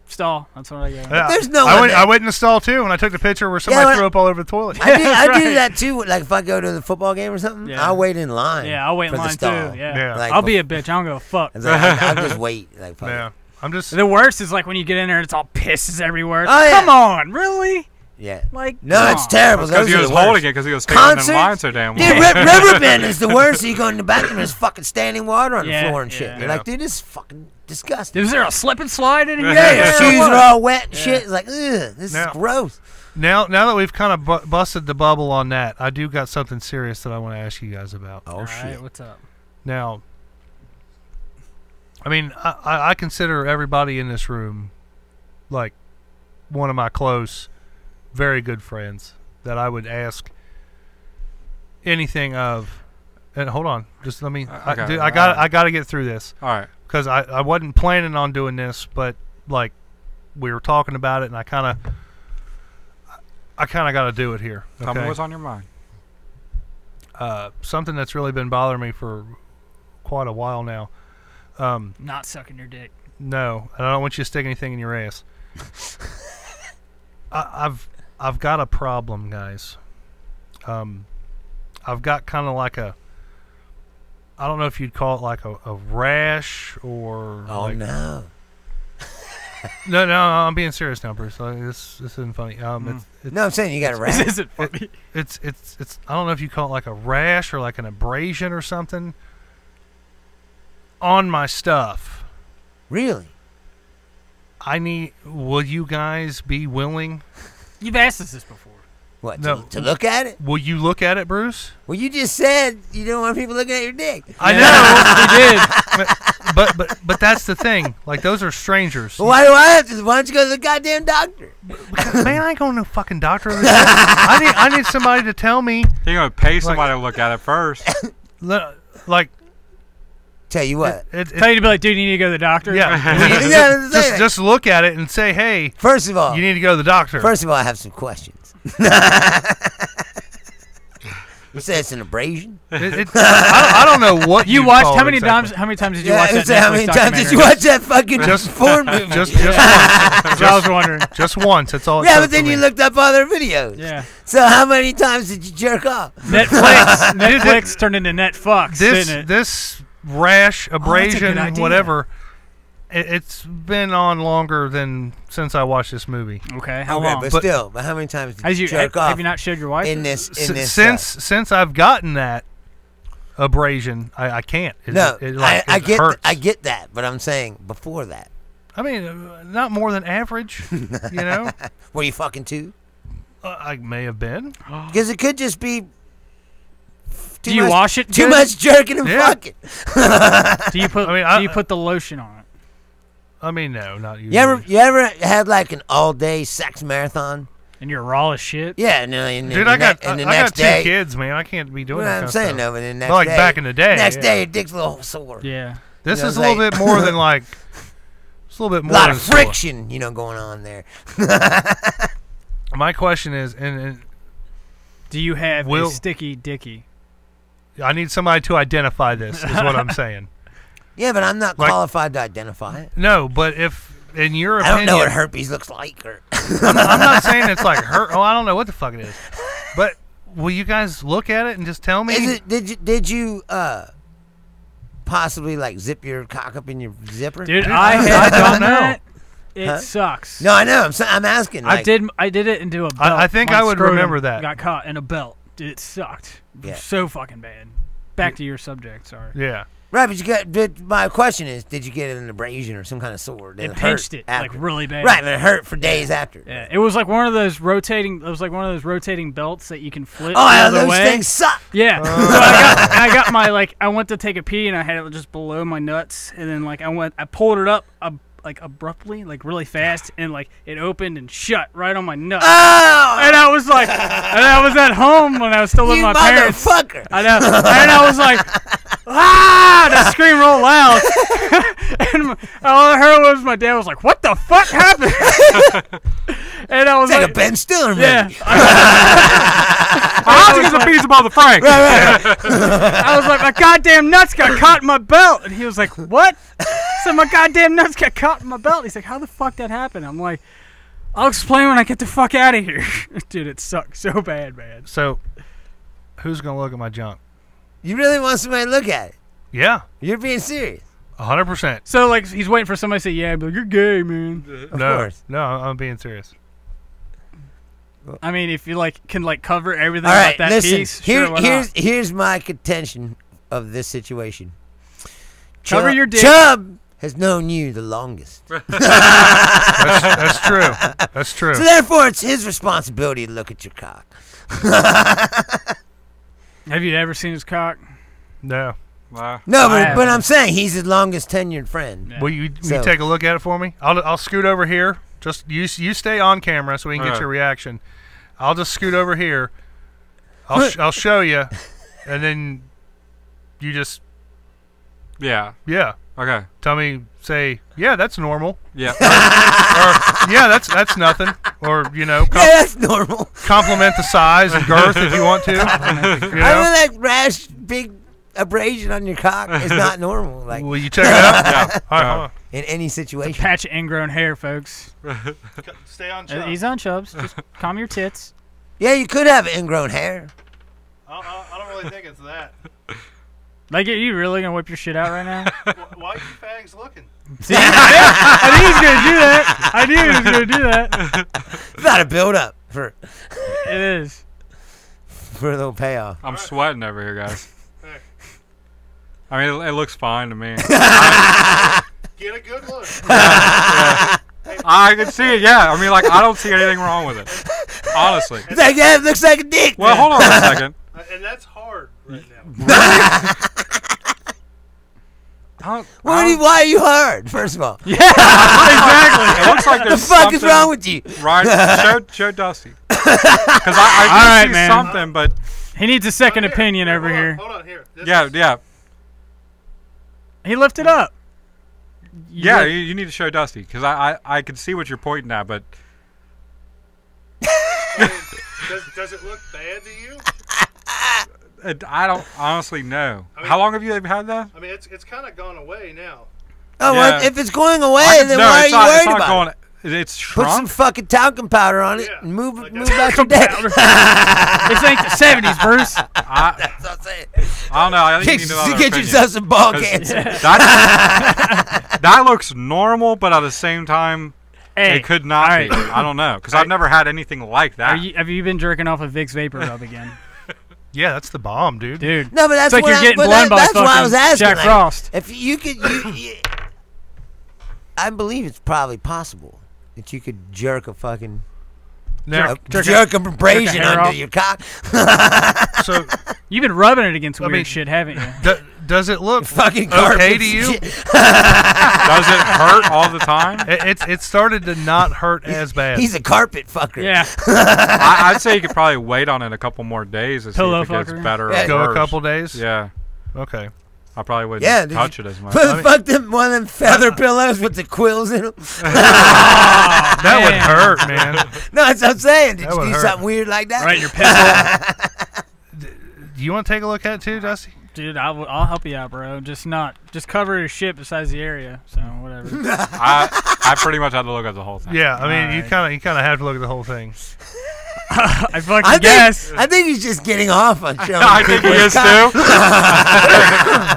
Stall. That's what I go. Yeah. There's no I one there. went in the stall too, and I took the picture where somebody threw up all over the toilet. I do right. that too. Like if I go to the football game or something, Yeah. I'll wait in line. Yeah, I'll wait in for the line stall. too. Yeah. Yeah. Like, I'll be a bitch. I don't give a fuck. It's like, I'll just wait. Like, fuck Yeah. it. I'm just. The worst is like when you get in there and it's all pisses everywhere. Oh, yeah. Come on, really? Yeah. Like, No, come it's on. terrible. Because Those he are was the worst. holding it because he was standing Concerts? in line so damn Dude, well. Riverbend is the worst. So you go in the bathroom and there's fucking standing water on the floor and shit. yeah. You're like, dude, this is fucking disgusting. Is there a slip and slide in here? Yeah, your or shoes what? are all wet and shit. It's like, ugh, this Now- is gross. Now that we've kind of busted the bubble on that, I do got something serious that I want to ask you guys about. Oh, All shit. right, what's up? Now, I mean, I consider everybody in this room like one of my close, very good friends that I would ask anything of. And hold on, just let me. I got to get through this. All right. Because I wasn't planning on doing this, but like we were talking about it, and I kind of got to do it here. Tell me okay? what's on your mind. Something that's really been bothering me for quite a while now. Not sucking your dick. No, I don't want you to stick anything in your ass. I've got a problem, guys. I've got kind of like a. I don't know if you'd call it like a rash or. Oh, like, no. No, I'm being serious now, Bruce. This isn't funny. It's No, I'm saying you got a This rat. isn't funny. it's I don't know if you call it like a rash or like an abrasion or something on my stuff. Really? Will you guys be willing? You've asked us this before. What, No. to look at it? Will you look at it, Bruce? Well, you just said you don't want people looking at your dick. I know. We did. But that's the thing. Like, those are strangers. Well, why do I have to? Why don't you go to the goddamn doctor? Man, I ain't going to no fucking doctor. I need somebody to tell me. You're going to pay somebody to look at it first. Like, Tell you what. Tell you to be like, dude, you need to go to the doctor. Yeah. Just look at it and say, hey, First of all, you need to go to the doctor. First of all, I have some questions. You say it's an abrasion? I don't know what You you'd watched call how it many exactly. times? How many times did you watch that? How many times did you watch that fucking porn movie? Just once. I was wondering. Just once. That's all. It Yeah, took but then for you me. looked up other videos. Yeah. So how many times did you jerk off? Netflix turned into Netfucks, didn't it? This rash, that's a abrasion, good idea. whatever. It's been on longer than since I watched this movie. Okay, how Okay, long? but still, but how many times did you jerk off Have you not showed your wife? in this? Since I've gotten that abrasion, I can't. No, I get hurts. I get that, but I'm saying before that. I mean, not more than average. You know, Were you fucking too? I may have been. Because it could just be. Do you wash it? Too good? much jerking and Yeah. fucking. Do you put? I mean, do you put the lotion on it? I mean, no, not usually. You ever had like an all day sex marathon? And you're raw as shit. Yeah, no. And Dude, the I got the I next got two day, kids, man. I can't be doing Well, that. I'm kind of saying stuff. no, but then next Like day, back in the day. Next yeah. day, your dick's a little sore. Yeah. This You know, is a it's little like- bit more than like. It's a little bit A more. lot than of sore. friction, going on there. My question is, and Do you have Will- a sticky dicky? I need somebody to identify this. Is what I'm saying. Yeah, but I'm not Like- qualified to identify it. No, but if in your I opinion, don't know what herpes looks like. Or I'm not saying it's like hurt. Oh, I don't know what the fuck it is. But will you guys look at it and just tell me? Did you possibly like zip your cock up in your zipper? Dude, I don't know. It sucks. No, I know. I'm asking. Like, I did it into a belt. I think I would remember that. Got caught in a belt. Dude, it sucked. Yeah. So fucking bad. Back to your subject. Sorry. Yeah. Right, but my question is, did you get an abrasion or some kind of sore? It pinched it like really bad. Right, but it hurt for days after. Yeah, it was like one of those rotating. It was like one of those rotating belts that you can flip. Oh, yeah, those things suck. Yeah. So I got my I went to take a pee and I had it just below my nuts, and then I pulled it up like abruptly, like really fast, and like it opened and shut right on my nuts. Oh! And I was like, and I was at home when I was still with my parents. Motherfucker! I know. And I was like, ah! That scream real loud. And all I heard was my dad was like, "What the fuck happened?" And I was like a Ben Stiller movie. Yeah. I was get a piece above the Frank. Right. I was like, my goddamn nuts got caught in my belt, and he was like, "What?" So my goddamn nuts got caught in my belt. He's like, "How the fuck that happened?" I'm like, "I'll explain when I get the fuck out of here." Dude, it sucked so bad, man. So, who's gonna look at my junk? You really want somebody to look at it? Yeah. You're being serious. 100%. So like he's waiting for somebody to say, "Yeah," but you're gay, man. Of course. No, I'm being serious. I mean, if you can cover everything all right, about that listen, piece, sure, here's my contention of this situation. Cover your dick. Chubb has known you the longest. That's true. That's true. So therefore, it's his responsibility to look at your cock. Have you ever seen his cock? No. No, but I'm saying he's his longest tenured friend. Yeah. Will you take a look at it for me? I'll scoot over here. Just you stay on camera so we can get your reaction. I'll just scoot over here. I'll show you, and then you just yeah. Okay. Tell me, say yeah, that's normal. Yeah. or yeah, that's nothing. Or yeah, that's normal. Compliment the size and girth if you want to. I mean, that rash, big abrasion on your cock is not normal. Like, will you check it out? Yeah. All right, hold on. In any situation. It's a patch of ingrown hair, folks. Stay on Chubbs. He's on Chubbs. Just calm your tits. Yeah, you could have ingrown hair. I don't really think it's that. Like, are you really gonna whip your shit out right now? Why are you fags looking? See, I knew he was gonna do that. I knew he was gonna do that. It's not a build up for. It is. For a little payoff. I'm sweating over here, guys. I mean, it looks fine to me. Get a good look. Yeah. I can see it, yeah. I mean, like, I don't see anything wrong with it. Honestly. It's like, yeah, it looks like a dick. Well, hold on a second. And that's hard right now. Really? Why are you hard, first of all? Yeah, exactly. It looks like there's the fuck is wrong with you? Right? Show Dusty. Because I do see something, but... He needs a second opinion over here. Hold on, here. Yeah. He lifted up. You need to show Dusty, because I can see what you're pointing at, but... Does it look bad to you? I don't honestly know. I mean, how long have you had that? I mean, it's kind of gone away now. Oh, yeah. Well, if it's going away, then why are you worried about it? It's shrunk. Put some fucking talcum powder on it and move out your day. This ain't the 70s, Bruce. That's what I'm saying. I don't know. I think you need to get yourself some ball cancer. That looks normal, but at the same time, it could not be. I don't know, because I've never had anything like that. Have you been jerking off a Vicks Vapor Rub again? Yeah, that's the bomb, dude. No, but that's like you're getting blown by why I was asking. Jack Frost. If you could, I believe it's probably possible that you could jerk a fucking jerk a abrasion under your cock. So you've been rubbing it against weird shit, haven't you? Does it look fucking okay to you? Does it hurt all the time? It started to not hurt as bad. He's a carpet fucker. Yeah. I'd say you could probably wait on it a couple more days to see if it gets better or worse. Go a couple days? Yeah. Okay. I probably wouldn't touch it as much. Fuck them, one of them feather pillows with the quills in them. That would hurt, man. No, that's what I'm saying. Did you do something weird like that? Right, your pimple. Do you want to take a look at it too, Dusty? Dude, I'll help you out, bro. Just cover your shit besides the area. So whatever. I pretty much had to look at the whole thing. Yeah, I mean, you kind of have to look at the whole thing. I guess. I think he's just getting off on showing. I think he is too.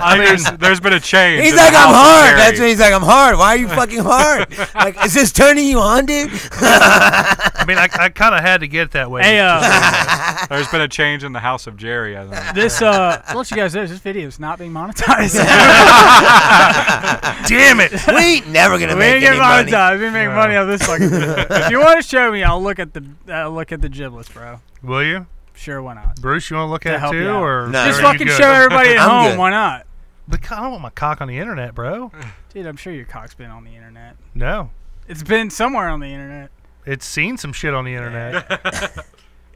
I mean, there's been a change. He's like, I'm hard. That's when he's like, I'm hard. Why are you fucking hard? Like, is this turning you on, dude? I mean, I kind of had to get that way. Hey, there's been a change in the house of Jerry. I think. This, I'll let you guys know, this video is not being monetized. Damn it! We ain't never gonna make any money. We make money on this fucking video. If you want to show me, I'll look at the giblets, bro. Will you? Sure, why not? Bruce, you want to look at it help too, you out. or No. Just are you fucking good? show everybody at I'm home. good. Why not? But I don't want my cock on the internet, bro. Dude, I'm sure your cock's been on the internet. No, It's been somewhere on the internet. it's seen some shit on the internet.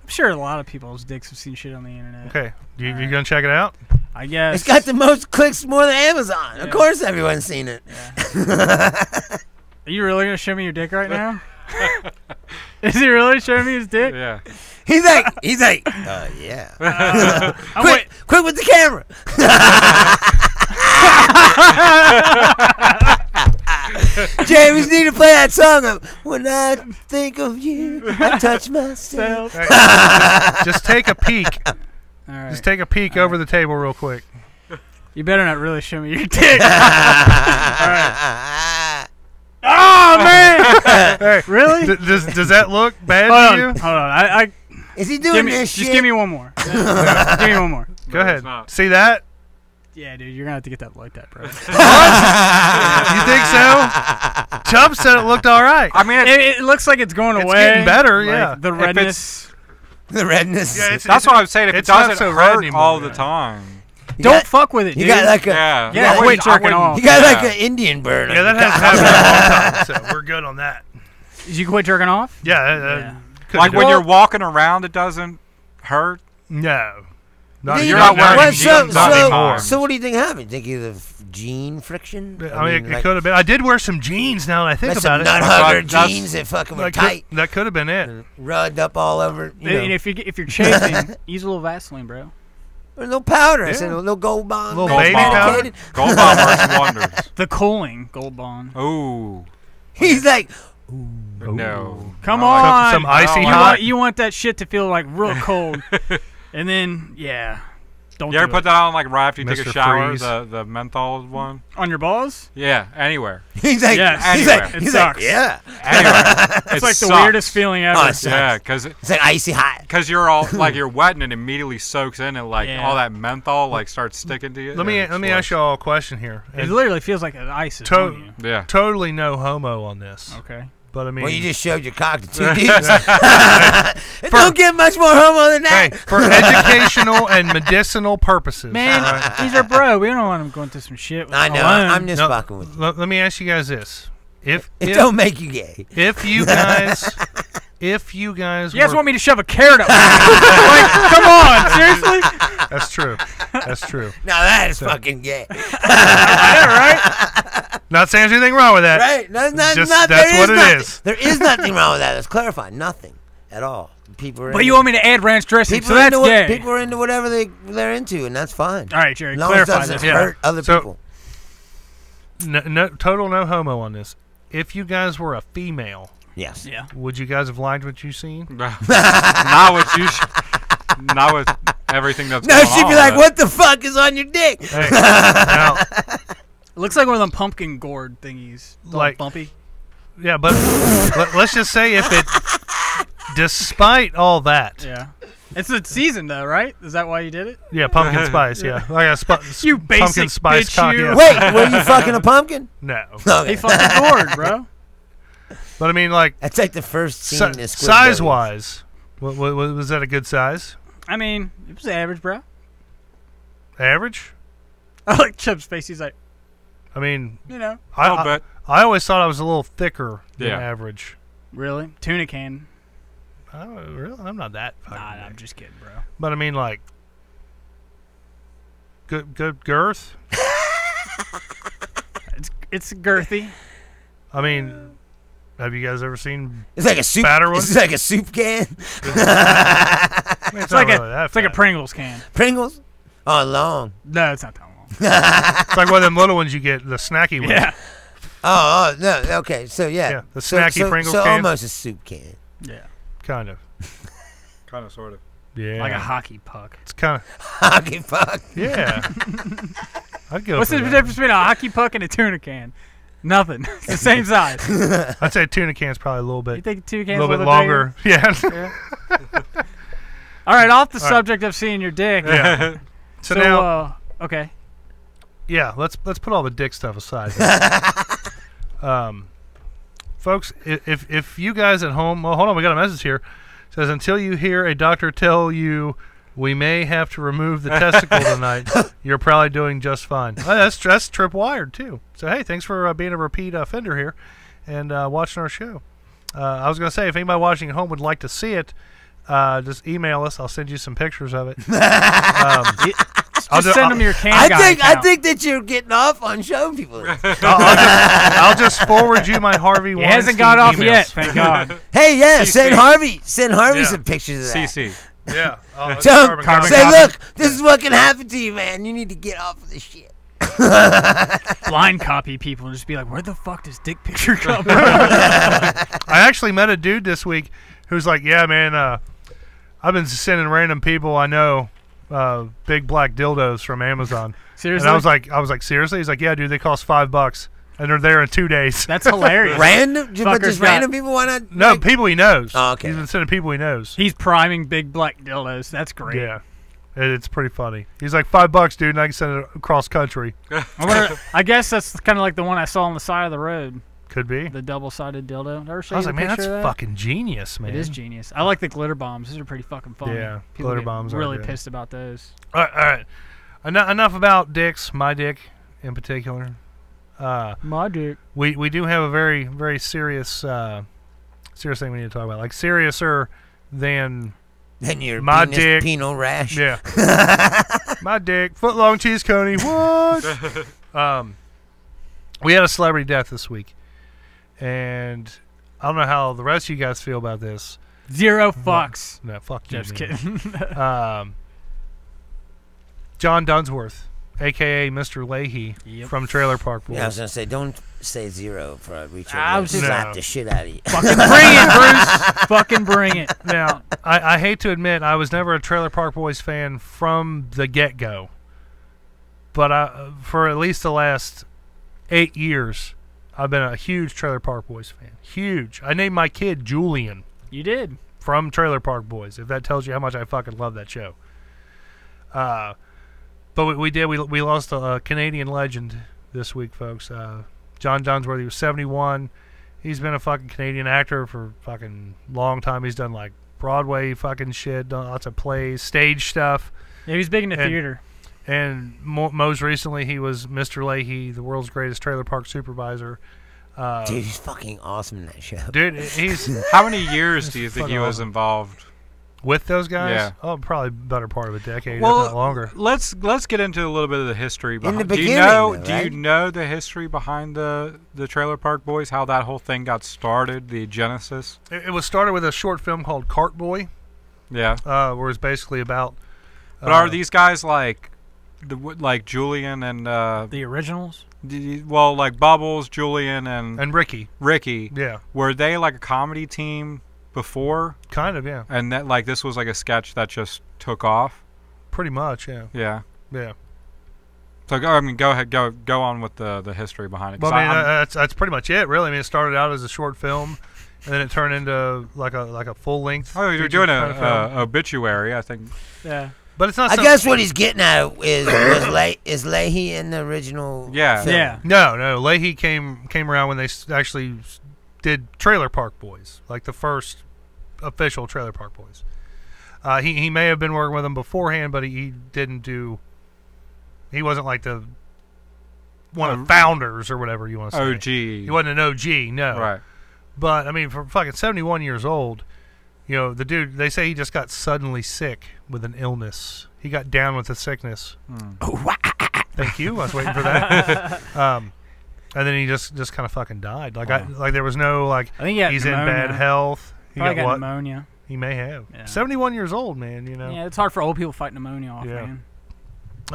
I'm sure a lot of people's dicks have seen shit on the internet. Okay, you gonna check it out? I guess. It's got the most clicks more than Amazon. Yeah. Of course, everyone's seen it. Are you really gonna show me your dick right now? Is he really showing me his dick? Yeah. He's like, yeah. Wait. Quick with the camera. James need to play that song of When I Think of You, I Touch Myself. Hey, just take a peek. All right. Just take a peek over the table real quick. You better not really show me your dick. All right. Oh man! Hey, Really? does that look bad Hold to you? on. Hold on. Is he doing this Just shit? give me one more. Just give me one more. Go No, ahead. it's not. See that? Yeah, dude, you're gonna have to get that like that, bro. You think so? Chubb said it looked all right. I mean, It looks like it's going It's away. getting better, Like, yeah. The redness. The redness. Yeah, that's what I'm saying. If it it's not doesn't so red hurt anymore, all the yeah. time. You Don't got- fuck with it, You dude. got like a Yeah. Yeah, I quit wouldn't- I jerking wouldn't- off. you got like Yeah. an Indian burn. Yeah, on that your hasn't cock. happened in a long time, so we're good on that. Did you quit jerking off? Yeah. Like when you're walking around, it doesn't hurt. No. Then You're you not know wearing what? jeans anymore. So what do you think happened? Think you the gene friction? I mean, it could have been. I did wear some jeans now that I think That's about some it. nut hugger That's- jeans that fucking were That tight, could have been it. rubbed up all over. You know. And if you're chafing, use a little Vaseline, bro. Or no powder. I Yeah. said no Gold Bond. Little Gold baby Bond. powder. medicated. Gold Bond works wonders. The cooling Gold Bond. Ooh. He's like, No. Come I like- on. Some icy you hot. you want that shit to feel like real cold, and then don't You ever do put it. that on like right after you take a Mr. shower? Freeze. The menthol one? on your balls. Yeah, anywhere. he's like, Yes. he's Anywhere. like, It he's like, sucks. yeah. Anywhere. It's like the weirdest feeling ever. Oh, it sucks. Yeah, because It's like icy hot. you're all like you're wet and it immediately soaks in and like Yeah. all that menthol like starts sticking to you. Let me ask you all a question here. It And literally feels like an ice is To- on you. Yeah. totally no homo on this, Okay. but I mean, Well, you just showed your cock to two dudes. It don't get much more homo than hey, that. for educational and medicinal purposes. Man, all right? he's our bro. We don't want him going through some shit. I know. alone. I'm just No, fucking with you. let me ask you guys this: It don't make you gay. if you guys You guys were- want me to shove a carrot up? Like, come on, seriously? That's true. That's true. Now that is fucking gay. Right? Not saying there's anything wrong with that. Right? No, not, Just- not, that's there what it nothing. is. There is nothing wrong with that. Let's clarify. Nothing at all. People are But into- you want me to add ranch dressing, people so are that's into gay. People are into whatever they're into, and that's fine. All right, Jerry, As long as it clarify doesn't this. Yeah. hurt other So- people. Total no homo on this. If you guys were a female, Yes. Yeah. would you guys have liked what you seen? not what you. Not with everything that's No, going she'd on be like, with it. "What the fuck is on your dick?" Hey, now, It looks like one of them pumpkin gourd thingies. All Like- bumpy. yeah, but let's just say if it, despite all that, Yeah. It's the season, though, right? Is that why you did it? yeah, pumpkin spice, yeah, like a You basic pumpkin spice bitch, cock, you. yeah. Wait, were you fucking a pumpkin? No, Okay. He fucking gourd, bro. but I mean, like That's like the first scene in Squid size Brothers. wise, was that a good size? I mean, it was average, bro. Average? I like Chub's face. He's like, I mean, you know. A little bit. I always thought I was a little thicker than Yeah. average. Really? Tuna can. Really? I'm not that fucking Nah, big. I'm just kidding, bro. But I mean, like, good girth. It's girthy. I mean, have you guys ever seen? It's like a soup. Fatter one? It's like a soup can. I mean, It's not like really that it's like a fat. Pringles can. Pringles. Oh, long. No, it's not that long. It's like one of them little ones you get, the snacky ones. Yeah. Oh, no. Okay, so yeah. Yeah, the snacky Pringles so can. almost a soup can. Yeah. Kind of. Kind of, sort of. Yeah. Like a hockey puck. It's kind of. Hockey puck. Yeah. I'd go What's for the that. difference between a hockey puck and a tuna can? Nothing. It's the same size. I'd say a tuna can's probably a little You bit. think tuna A can's little bit bigger? longer. Yeah. All right, off the All right. subject of seeing your dick. Yeah. So now, okay. yeah, let's put all the dick stuff aside. Folks, if you guys at home, well, hold on, we got a message here. It says, until you hear a doctor tell you we may have to remove the testicle tonight, you're probably doing just fine. That's tripwired too. So hey, thanks for being a repeat offender here and watching our show. I was gonna say, if anybody watching at home would like to see it, just email us. I'll send you some pictures of it. Just send them your can guy I account. think that you're getting off on showing people. I'll just forward you my Harvey Weinstein He hasn't got off emails. yet, thank God. Hey, yeah, CC. send Harvey Yeah. some pictures of that. CC. Yeah. Tell him, carbon carbon say, copy. look, this is what can happen to you, man. You need to get off of this shit. Blind copy people and just be like, where the fuck does dick picture come from? I actually met a dude this week who's like, yeah, man, I've been sending random people I know big black dildos from Amazon. Seriously? And I was like, seriously? He's like, yeah, dude, they cost $5 and they're there in 2 days. That's hilarious. Random? But Fucker's just got- random people? Why not? No, like- people he knows. Oh, okay. He's been sending people he knows. He's priming big black dildos. That's great. Yeah. It's pretty funny. He's like, $5, dude, and I can send it across country. I guess that's kind of like the one I saw on the side of the road. Could be. The double-sided dildo. Ever show I was you like, a man, that's picture of that? fucking genius, man. It is genius. I like the glitter bombs. Those are pretty fucking fun. Yeah, People glitter get bombs are really good. pissed about those. All right. Enough about dicks, my dick in particular. My dick. We do have a very, very serious thing we need to talk about. Like, seriouser than Then your my penis, dick. penal rash. Yeah. My dick. Footlong cheese coney. What? We had a celebrity death this week. And I don't know how the rest of you guys feel about this. Zero fucks. No, fuck you. Just man. kidding. John Dunsworth, A.K.A. Mr. Lahey Yep. from Trailer Park Boys. Yeah, I was going to say, don't say zero before I reach I over was and just- slap No. the shit out of you. Fucking bring it, Bruce. Fucking bring it. Now, I hate to admit, I was never a Trailer Park Boys fan from the get-go. But for at least the last 8 years, I've been a huge Trailer Park Boys fan. Huge. I named my kid Julian You did. from Trailer Park Boys, if that tells you how much I fucking love that show. But we lost a Canadian legend this week, folks. John Dunsworth, he was 71. He's been a fucking Canadian actor for fucking long time. He's done like Broadway fucking shit, done lots of plays, stage stuff. Yeah, he was big in the And- theater. And most recently, he was Mr. Lahey, the world's greatest trailer park supervisor. Dude, he's fucking awesome in that show. Dude, he's How many years do you think fucking he was awesome. involved? with those guys. Yeah. Oh, probably better part of a decade, if Well, not longer. let's get into a little bit of the history behind. the do you beginning, know? though, Do right? you know the history behind the Trailer Park Boys? How that whole thing got started? The genesis? It was started with a short film called Cart Boy, Yeah. where it's basically about. But are these guys like Julian and The originals? well, like Bubbles, Julian, and Ricky? Ricky? Yeah, Were they like a comedy team before, kind of. Yeah, and that like this was like a sketch that just took off? pretty much. Yeah, Yeah. yeah. So go ahead, go on with the history behind it. 'cause Well, I mean, I'm- that's pretty much it, really. I mean, it started out as a short film, and then it turned into like a full length. oh, you're doing a obituary, I think. Yeah. but it's not. I so- guess what he's getting at is Lahey in the original Yeah. film? Yeah. No. Lahey came around when they actually did Trailer Park Boys, like the first official Trailer Park Boys. He may have been working with them beforehand, but he didn't do. He wasn't like one of the founders or whatever you want to say. OG. He wasn't an OG, no. Right. But I mean, for fucking 71 years old, you know, the dude. They say he just got suddenly sick with an illness. He got down with the sickness. Thank you. I was waiting for that. And then he just kind of fucking died. Like there was no like. I think he had he's in pneumonia. bad health. He Probably got what? pneumonia. He may have. Yeah. 71 years old, man. You know. Yeah, it's hard for old people to fight pneumonia off, Yeah. man.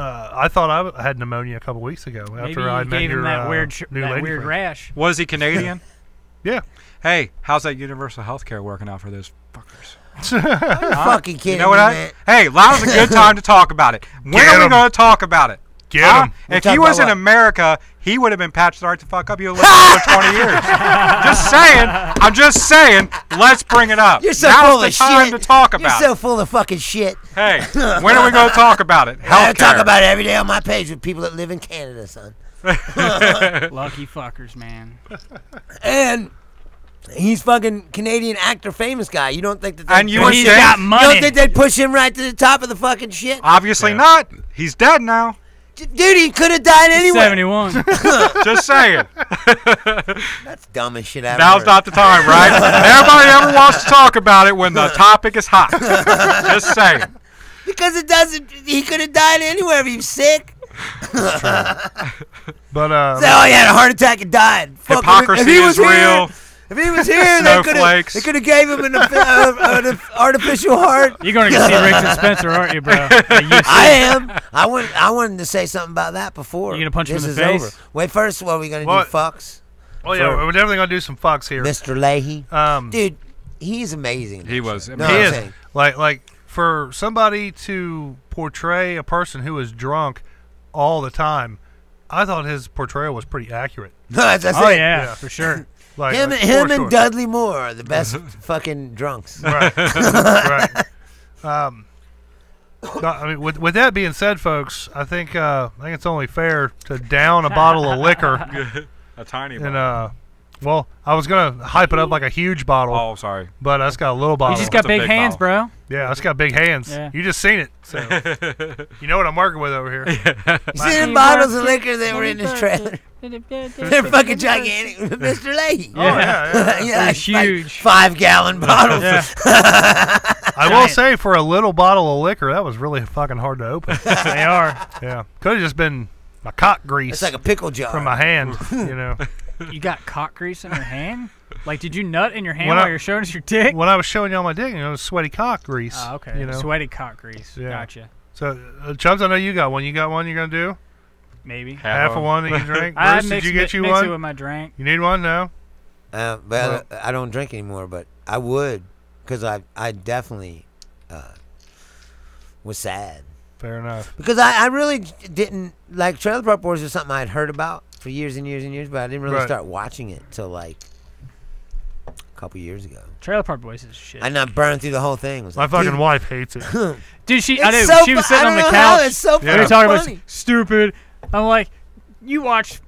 I thought I had pneumonia a couple weeks ago after I met gave your him that weird friend. rash. Was he Canadian? Yeah. Hey, how's that universal health care working out for those fuckers? Fucking kidding You know what me, I? man. Hey, now's a good time to talk about it. When Get are we 'em. going to talk about it? Get Huh? him. We'll If talk he was about in what? America, he would have been patched right the fuck up. You lived another 20 years. Just saying. I'm just saying. Let's bring it up. You're so Now's full the of time shit. to talk about You're so full of fucking shit. it. Hey, when are we going to talk about it? I talk Healthcare. about it every day on my page with people that live in Canada, son. Lucky fuckers, man. And he's fucking Canadian actor, famous guy. You don't think that? And you would He's think- got You money. don't think they'd push him right to the top of the fucking shit? Obviously Yeah. not. He's dead now. Dude, he could have died anyway. 71. Just saying. That's dumb as shit. I've Now's heard. not the time, right? Everybody ever wants to talk about it when the topic is hot. Just saying. Because it doesn't. He could have died anywhere if he was sick. But Say, oh, he had a heart attack and died. Fuck, Hypocrisy if he was is real. Here, if he was here, they Snowflakes. could have gave him an artificial heart. You're going to go see Rick Spencer, aren't you, bro? I am. I wanted to say something about that before. You gonna punch him this in is the face? over. Wait, first, what are we gonna What? do? Fucks, oh yeah, we're definitely gonna do some fucks here. Mr. Lahey. Um, Dude, he's amazing. He was. No, he I'm is saying. like for somebody to portray a person who is drunk all the time. I thought his portrayal was pretty accurate. No, that's Oh, it. yeah, for sure. Like Him for and sure. Dudley Moore are the best fucking drunks. Right. Right. No, I mean, with that being said, folks, I think it's only fair to down a bottle of liquor. A tiny And one. well, I was gonna hype it up like a huge bottle, Oh, sorry. but I just got a little bottle. You just got That's a big big hands, bottle. bro. Yeah, I just got big hands. Yeah. You just seen it, so you know what I'm working with over here. You see the bottles of liquor that were in his trailer? They're fucking gigantic, Mr. Lahey. Oh yeah, yeah. Yeah, They're like huge. 5-gallon bottles. Yeah. I will say, for a little bottle of liquor, that was really fucking hard to open. They are. Yeah, could have just been my cock grease It's like a pickle jar. from my hand. You know, You got cock grease in your hand? Like, did you nut in your hand When while I- you're showing us your dick? when I was showing y'all my dick, it was sweaty cock grease. Oh, okay. You know, Sweaty cock grease. Yeah. Gotcha. so Chubbs, I know you got one. You got one. You're gonna do Maybe. half of one that you drink. I Bruce, did mix you get you mix one? it with my drink. You need one? No. Well, I don't drink anymore, but I would, because I definitely was sad. Fair enough. Because I really didn't, like, Trailer Park Boys was something I'd heard about for years and years and years, but I didn't really Right. start watching it till, like, a couple years ago. Trailer Park Boys is shit. And I burned through the whole thing. It was My like, fucking dude, wife hates it. Dude, she it's I knew so she was fu- I sitting on don't the know how, couch. It's so We Yeah. were fucking talking about funny. stupid. I'm like, you watch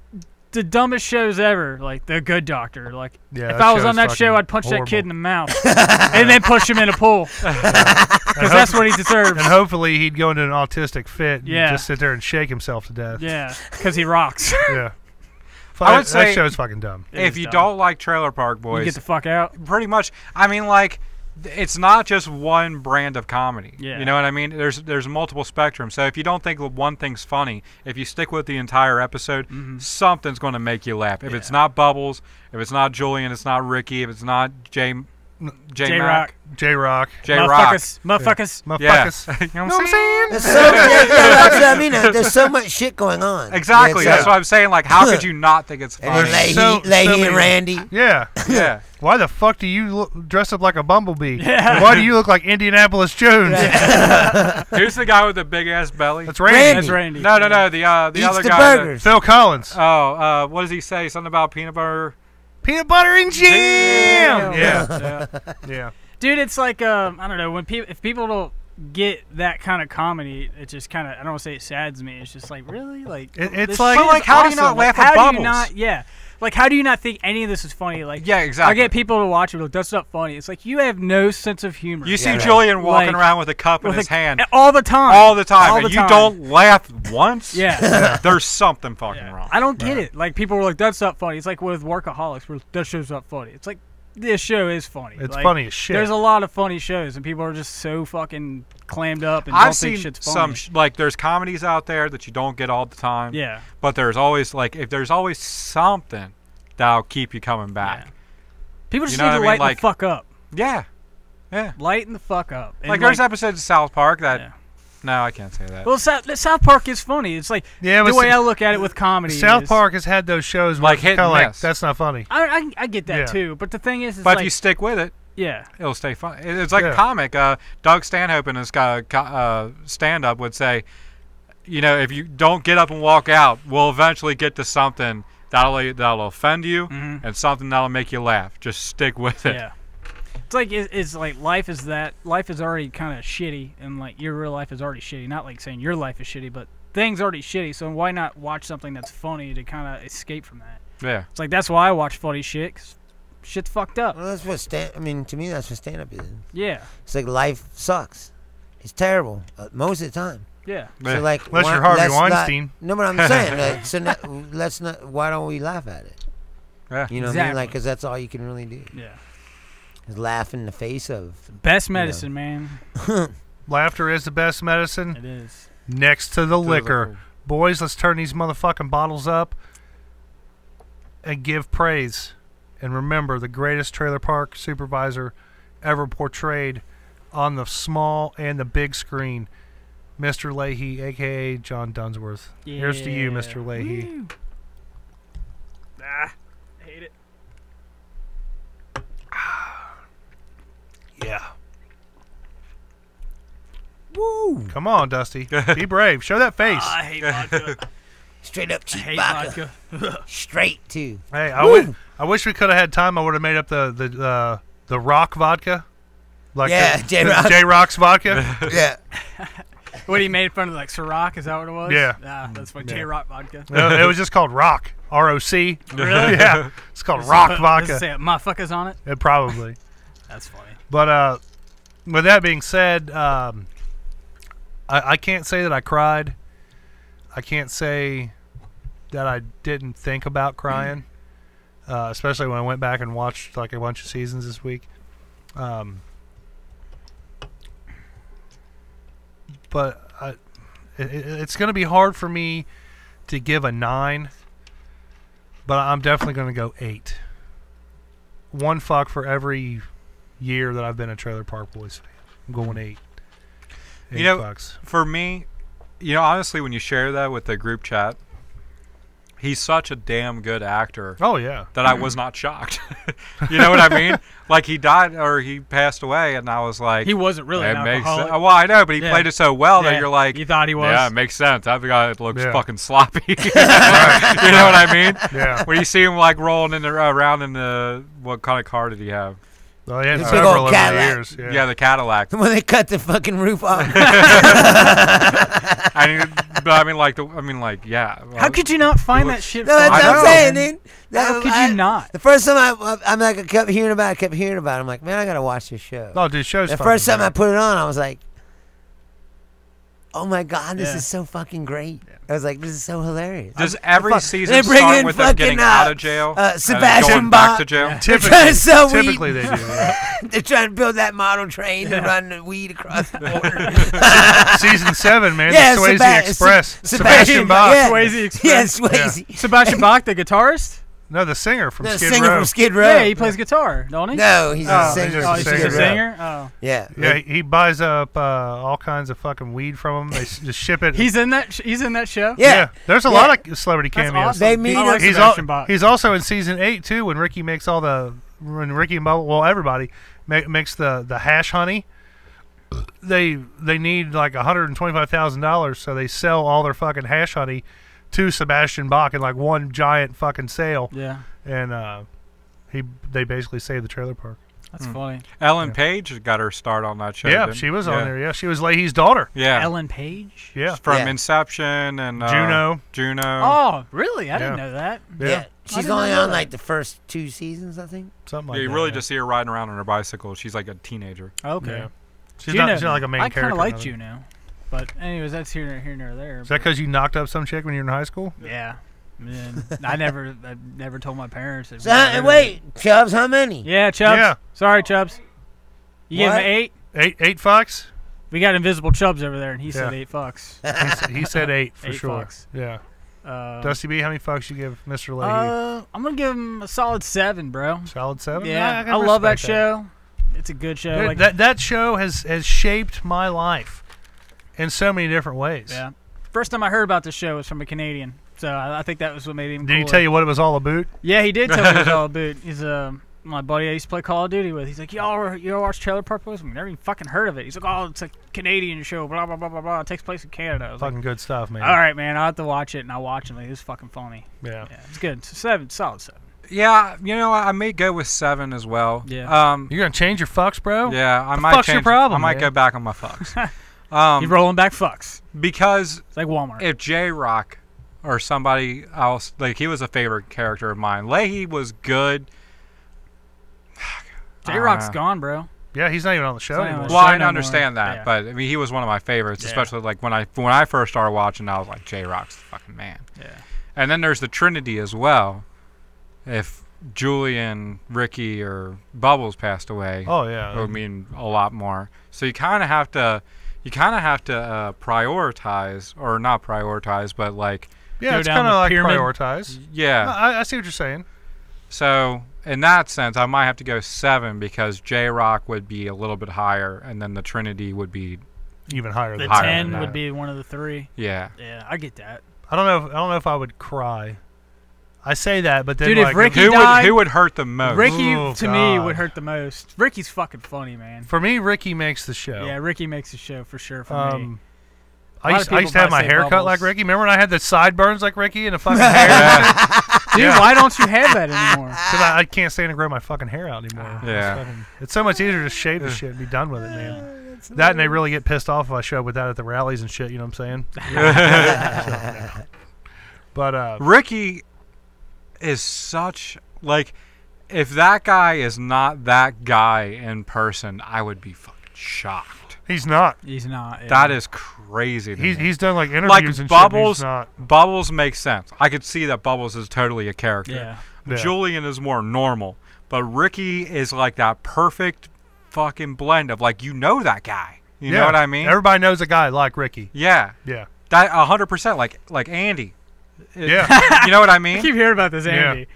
the dumbest shows ever, like The Good Doctor. Like, Yeah, if that I was show's on that show, fucking I'd punch that kid in horrible. the mouth and then push him in a pool because that's what he deserves. And hopefully he'd go into an autistic fit. Yeah. And just sit there and shake himself to death. Yeah, because he rocks. Yeah. I would that say- show's fucking dumb. It If is you dumb. don't like Trailer Park you Boys, get the fuck out. pretty much, I mean, like, it's not just one brand of comedy. Yeah. You know what I mean? There's multiple spectrums. So if you don't think one thing's funny, if you stick with the entire episode, something's going to make you laugh. If it's not Bubbles, if it's not Julian, it's not Ricky, if it's not J-Mac, J-Rock. J-Rock. J-Rock. Motherfuckers. Yeah. Motherfuckers. You know what I'm saying? There's so, that's what I mean. There's so much shit going on. Exactly. It's, That's what I'm saying. Like, how could you not think it's and funny? Lahey, so Lahey many- and Randy. Yeah. Yeah. Why the fuck do you dress up like a bumblebee? Yeah. Why do you look like Indianapolis Jones? Who's the guy with the big ass belly? That's Randy. Randy. That's Randy. No. The Eats other the guy. burgers. Phil Collins. What does he say? Something about peanut butter? Peanut butter and jam. Jam. Yeah. Yeah. Yeah. Dude, it's like I don't know, when if people don't get that kind of comedy, it just kind of, I don't want to say it saddens me. It's just like, really, like It's this like- shit But, like, is how do you not awesome. laugh Like, at how do you Bubbles? not? Yeah, like how do you not think any of this is funny? Like, Yeah, exactly. I get people to watch it, like, that's not funny. It's like, you have no sense of humor. You see right. Julian walking Like, around with a cup in with his hand all the time, all the time, all and the you time. don't laugh once. Yeah. There's something fucking Yeah. wrong. I don't get it. Like, people were like, that's not funny. It's like with Workaholics, where that show's not funny. It's like, this show is funny. It's Like, funny as shit. There's a lot of funny shows, and people are just so fucking clammed up and I've don't seen think shit's funny. some like there's comedies out there that you don't get all the time. Yeah. But there's always if there's always something that'll keep you coming back. People just You know need what to I mean? lighten Like- the fuck up. Yeah. Yeah. Lighten the fuck up. And Like there's episodes of South Park that Yeah. No, I can't say that. Well, South Park is funny. It's like the way I look at it with comedy. South Park has had those shows where like hit and like miss. that's not funny. I get that too, but the thing is, but if you stick with it, yeah, it'll stay fun. It's like a comic. Doug Stanhope in his stand-up would say, you know, if you don't get up and walk out, we'll eventually get to something that'll offend you and something that'll make you laugh. Just stick with it. Yeah. It's like life is already kind of shitty, and like your real life is already shitty. Not like saying your life is shitty, but things already shitty. So why not watch something that's funny to kind of escape from that? Yeah. It's like that's why I watch funny shit. 'Cause shit's fucked up. Well, that's what to me, that's what stand-up is. Yeah. It's like life sucks. It's terrible most of the time. Yeah. So like, unless you're Harvey Weinstein. No, but I'm saying, like, so let's not. Why don't we laugh at it? Yeah. You know what I mean? Like, because that's all you can really do. Yeah. Is laugh in the face of. Best medicine, man. Laughter is the best medicine. It is. Next to the liquor. Boys, let's turn these motherfucking bottles up and give praise. And remember, the greatest trailer park supervisor ever portrayed on the small and the big screen, Mr. Lahey, A.K.A. John Dunsworth. Yeah. Here's to you, Mr. Lahey. Woo. I hate it. Yeah. Woo! Come on, Dusty. Be brave. Show that face. I hate vodka. Straight up I cheap hate vodka. vodka. Straight too. Hey, Woo. I wish we could have had time. I would have made up the rock vodka. Like J-Rock's vodka. Yeah. What, he made fun of like Ciroc? Is that what it was? Yeah. Ah, that's my J-Rock vodka. No, it was just called Rock. R-O-C. Really? Yeah. It's called Rock vodka. Does it say motherfuckers on it? Probably. That's funny. But with that being said, I can't say that I cried. I can't say that I didn't think about crying, especially when I went back and watched like a bunch of seasons this week. But it's going to be hard for me to give a 9, but I'm definitely going to go 8. One fuck for every year that I've been a Trailer Park Boys fan. I'm going 8. 8 you know, fucks. For me, you know, honestly, when you share that with the group chat, he's such a damn good actor. Oh, yeah. That I was not shocked. You know what I mean? Like, he died or he passed away, and I was like... He wasn't really an alcoholic. Well, I know, but he played it so well that you're like... You thought he was? Yeah, it makes sense. That guy looks fucking sloppy. You know what I mean? Yeah. When you see him, like, rolling around in the... What kind of car did he have? Oh, he had Big several old over the Cadillac. years. Yeah, the Cadillac. When they cut the fucking roof off. I mean, yeah. How could you not find that shit? No, that's funny? what I'm saying, dude. How could you not? The first time I kept hearing about it. I'm like, man, I gotta watch this show. Oh, dude, show's The fucking first time great. I put it on, I was like, oh my god, this Yeah. is so fucking great. I was like, this is so hilarious. Does every They season bring start in with them fucking, getting out of jail Sebastian and going back Bach. to jail? Yeah. They're trying to sell weed. Typically they do. Yeah. They're trying to build that model train to run the weed across the border. Season 7, man. Yeah, the Swayze Seba- Express. Se- Sebastian Bach. yeah. Swayze Express. Yeah, Swayze. Sebastian Bach, the guitarist? No, the singer from The Skid singer Row. from Skid Row. Yeah, he plays guitar, don't he? No, he's a Oh, singer. he's just Oh, a he's from just a Skid Row. singer? Oh. Yeah. Yeah, he buys up all kinds of fucking weed from them. They just ship it. He's in that show? Yeah. There's a Yeah. lot of celebrity That's cameos. awesome. They meet I like He's, Sebastian Bach. he's also in season 8 too, when Ricky makes when Ricky and Bubba, well, everybody makes the hash honey. They need like $125,000, so they sell all their fucking hash honey to Sebastian Bach in like one giant fucking sale. Yeah. And they basically saved the trailer park. That's funny. Ellen Page got her start on that show. Yeah, didn't she was on there. Yeah, she was Lahey's daughter. Yeah. Ellen Page? Yeah. From Yeah. Inception and Juno. Oh, really? I didn't Yeah. know that. Yeah. She's didn't only know on that. like the first 2 seasons, I think. Something like Yeah, you that. really yeah. just see her riding around on her bicycle. She's like a teenager. Okay. Yeah. She's not like a main I character. kind of like no. Juno. But anyways, that's here nor there. Is that because you knocked up some chick when you were in high school? Yeah. Man, I never told my parents. That So, wait, Chubbs, how many? Yeah, Chubbs. Yeah. Sorry, Chubbs. You gave him What? 8? 8 fucks? We got Invisible Chubbs over there, and he said Yeah. 8 fucks. He said 8 for 8 sure. fucks. Yeah. Dusty B, how many fucks you give Mr. Lahey? I'm gonna give him a solid 7, bro. Solid 7? Yeah, can I love that respect show. It's a good show. Dude, Like, that show has shaped my life. in so many different ways. Yeah. First time I heard about this show was from a Canadian, so I think that was what made it even Did he cooler. tell you what it was all about? Yeah, he did tell me it was all about. He's my buddy I used to play Call of Duty with. He's like, y'all watch Trailer Park Boys? I've never even fucking heard of it. He's like, oh, it's a Canadian show, blah, blah, blah, blah, blah. It takes place in Canada. I was Fucking like, good stuff, man. all right, man, I'll have to watch it, and I'll watch it. Like, it was fucking funny. Yeah. It's good. It's a 7, solid 7. Yeah, you know, I may go with 7 as well. Yeah. You're gonna change your fucks, bro? Yeah, I the might fuck's change. your problem, I might man? go back on my fucks. He's rolling back fucks. Because It's like Walmart. if J-Rock or somebody else, like, he was a favorite character of mine. Lahey was good. J-Rock's gone, bro. Yeah, he's not even on the show He's not anymore. on the Well, show I no understand more. that, Yeah. but I mean, he was one of my favorites, Yeah. especially like when I first started watching. I was like, J-Rock's the fucking man. Yeah. And then there's the Trinity as well. If Julian, Ricky, or Bubbles passed away, Oh yeah. it would mean a lot more. So you kind of have to, prioritize, or not prioritize, but like, Yeah, Go it's down kind of the like pyramid. prioritize. yeah. I see what you're saying. So in that sense, I might have to go 7 because J-Rock would be a little bit higher, and then the Trinity would be, Even higher The than higher 10 than would that. be one of the 3. yeah. Yeah, I get that. I don't know if I would cry. I say that, but then Dude, if like Ricky Who died, would hurt the most? Ricky, Oh, to me, God. would hurt the most. Ricky's fucking funny, man. for me, Ricky makes the show. Yeah, Ricky makes the show for sure for me. I lot used of to people have my probably say hair cut Bubbles. like Ricky. Remember when I had the sideburns like Ricky and the fucking hair? Dude, why don't you have that anymore? Because I can't stand to grow my fucking hair out anymore. Yeah. It's so much easier to shave the shit and be done with it, man. That and they really get pissed off if I show up with that at the rallies and shit, you know what I'm saying? But Ricky is such, like, if that guy is not that guy in person, I would be fucking shocked. he's not. He's not. Yeah. That is crazy to me. He's done like interviews Like and Bubbles, shit. And he's not. Bubbles makes sense. I could see that Bubbles is totally a character. Yeah. Yeah. Julian is more normal, but Ricky is like that perfect fucking blend of, like, you know that guy. You know what I mean? Everybody knows a guy like Ricky. Yeah. Yeah. That 100%, like Andy. Yeah. You know what I I mean? keep hearing about this, Yeah. Andy.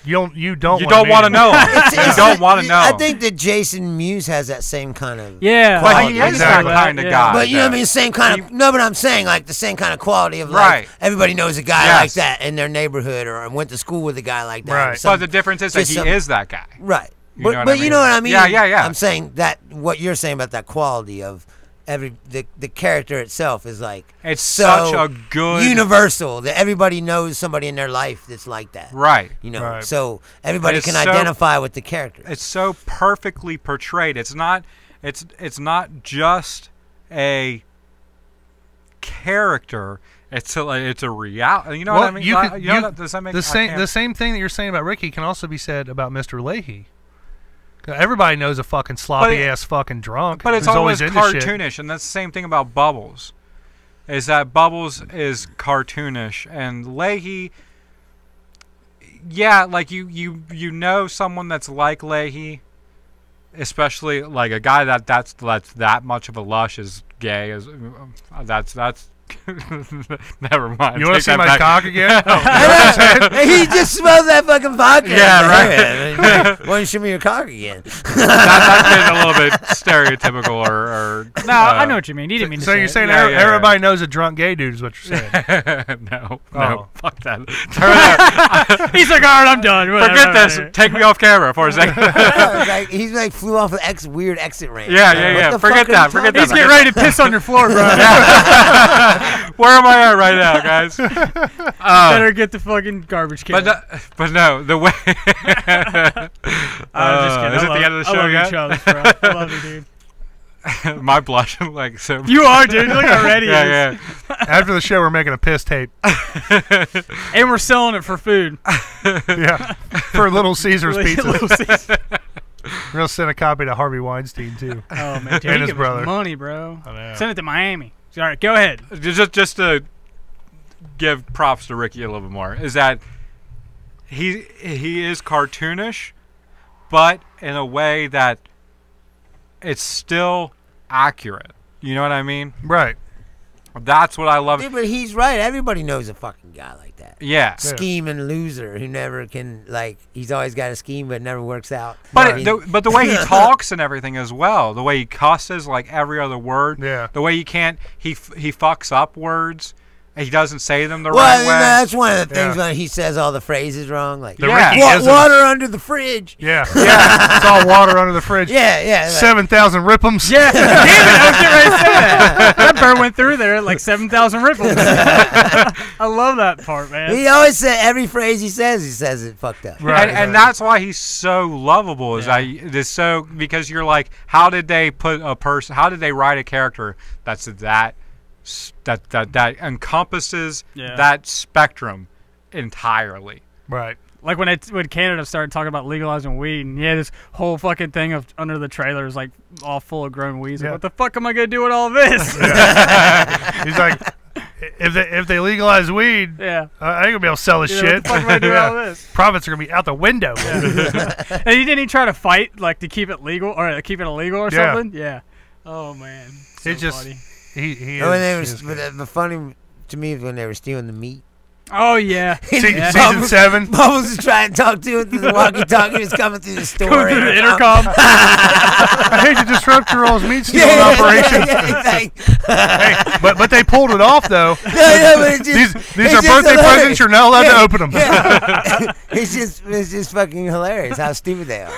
You don't want to know him. You don't want to know I him. think that Jason Mewes has that same kind of. Yeah. But But he is that Exactly. kind of guy. But you know what I though. mean? Same kind of. No, but I'm saying like the same kind of quality of like Right. everybody knows a guy Yes. like that in their neighborhood or went to school with a guy like that. or Right. But some- the difference is that just he some- is that guy. right. You But know what but I you mean? know what I mean? Yeah. I'm saying that what you're saying about that quality of the character itself is like It's so such a good universal that everybody knows somebody in their life that's like that. right. You know, Right. so everybody It's can so- identify with the character. It's so perfectly portrayed. It's not just a character. It's a reality. You know what I mean? Does that make the same thing that you're saying about Ricky can also be said about Mr. Leahy. Everybody knows a fucking sloppy ass fucking drunk. But it's who's always into shit. cartoonish, and that's the same thing about Bubbles. Is that Bubbles is cartoonish, and Leahy, yeah, like you know someone that's like Leahy, especially like a guy that's that much of a lush is gay. Is that's never mind. You want to Take see that my back. cock again? He just smelled that fucking vodka. Yeah, right. Why don't you show me your cock again? That's been a little bit stereotypical, or No, I know what you mean. You didn't mean to So say you're it. saying Yeah, yeah, everybody knows a drunk gay dude is what you're saying? no, Oh. fuck that. Turn that. He's like, all right, I'm done. Whatever, Forget I'm this. outta here." Take me off camera for a second. He's like flew off an weird exit ramp. Yeah. What the Forget fuck are that. you Forget talking He's that. getting ready to piss on your floor, bro. Where am I at right now, guys? Better get the fucking garbage can. But no, the way. I'm just kidding. Is it the end of the show I love yet? you, Chubbs, bro. I love you, dude. My blush, like so. You are, dude. Look how ready he is. Yeah. After the show, we're making a piss tape. And we're selling it for food. Yeah, for Little Caesars pizza. Little Caesar. We're gonna send a copy to Harvey Weinstein too. Oh, man. Dude, And he his give us brother. money, bro. I know. Send it to Miami. All right, go ahead. Just to give props to Ricky a little bit more is that he is cartoonish, but in a way that it's still accurate. You know what I mean? Right. That's what I love. Dude, but he's right. Everybody knows a fucking guy like that. Yeah. Scheming loser who never can, like, he's always got a scheme but it never works out. But but the way he talks and everything as well, the way he cusses like every other word, the way he fucks up words. He doesn't say them the right way. That's one of the things when he says all the phrases wrong. Like, water under the fridge. Yeah. It's all water under the fridge. Yeah. 7,000 rippums. Yeah. Damn it, I was getting ready to say that. That bird went through there like 7,000 ripples. I love that part, man. He always said every phrase he says it fucked up. Right. And that's why he's so lovable. Because you're like, how did they write a character that encompasses that spectrum entirely. Right. Like when Canada started talking about legalizing weed, and this whole fucking thing of under the trailers like all full of grown weeds. Like, what the fuck am I gonna do with all this? He's like, if they legalize weed, I ain't gonna be able to sell this shit. What the fuck am I doing with all this? Profits are gonna be out the window. And didn't he try to fight like to keep it legal or keep it illegal or something? Yeah. Oh man. So it's just. funny. The funny to me is when they were stealing the meat. Oh yeah, season 7. Bubbles was trying to talk to him through the walkie-talkie. He was coming through the store. Going through the intercom. I hate to disrupt your all's meat stealing operation. Hey, but they pulled it off though. These are birthday presents. You're not allowed to open them. It's just fucking hilarious how stupid they are.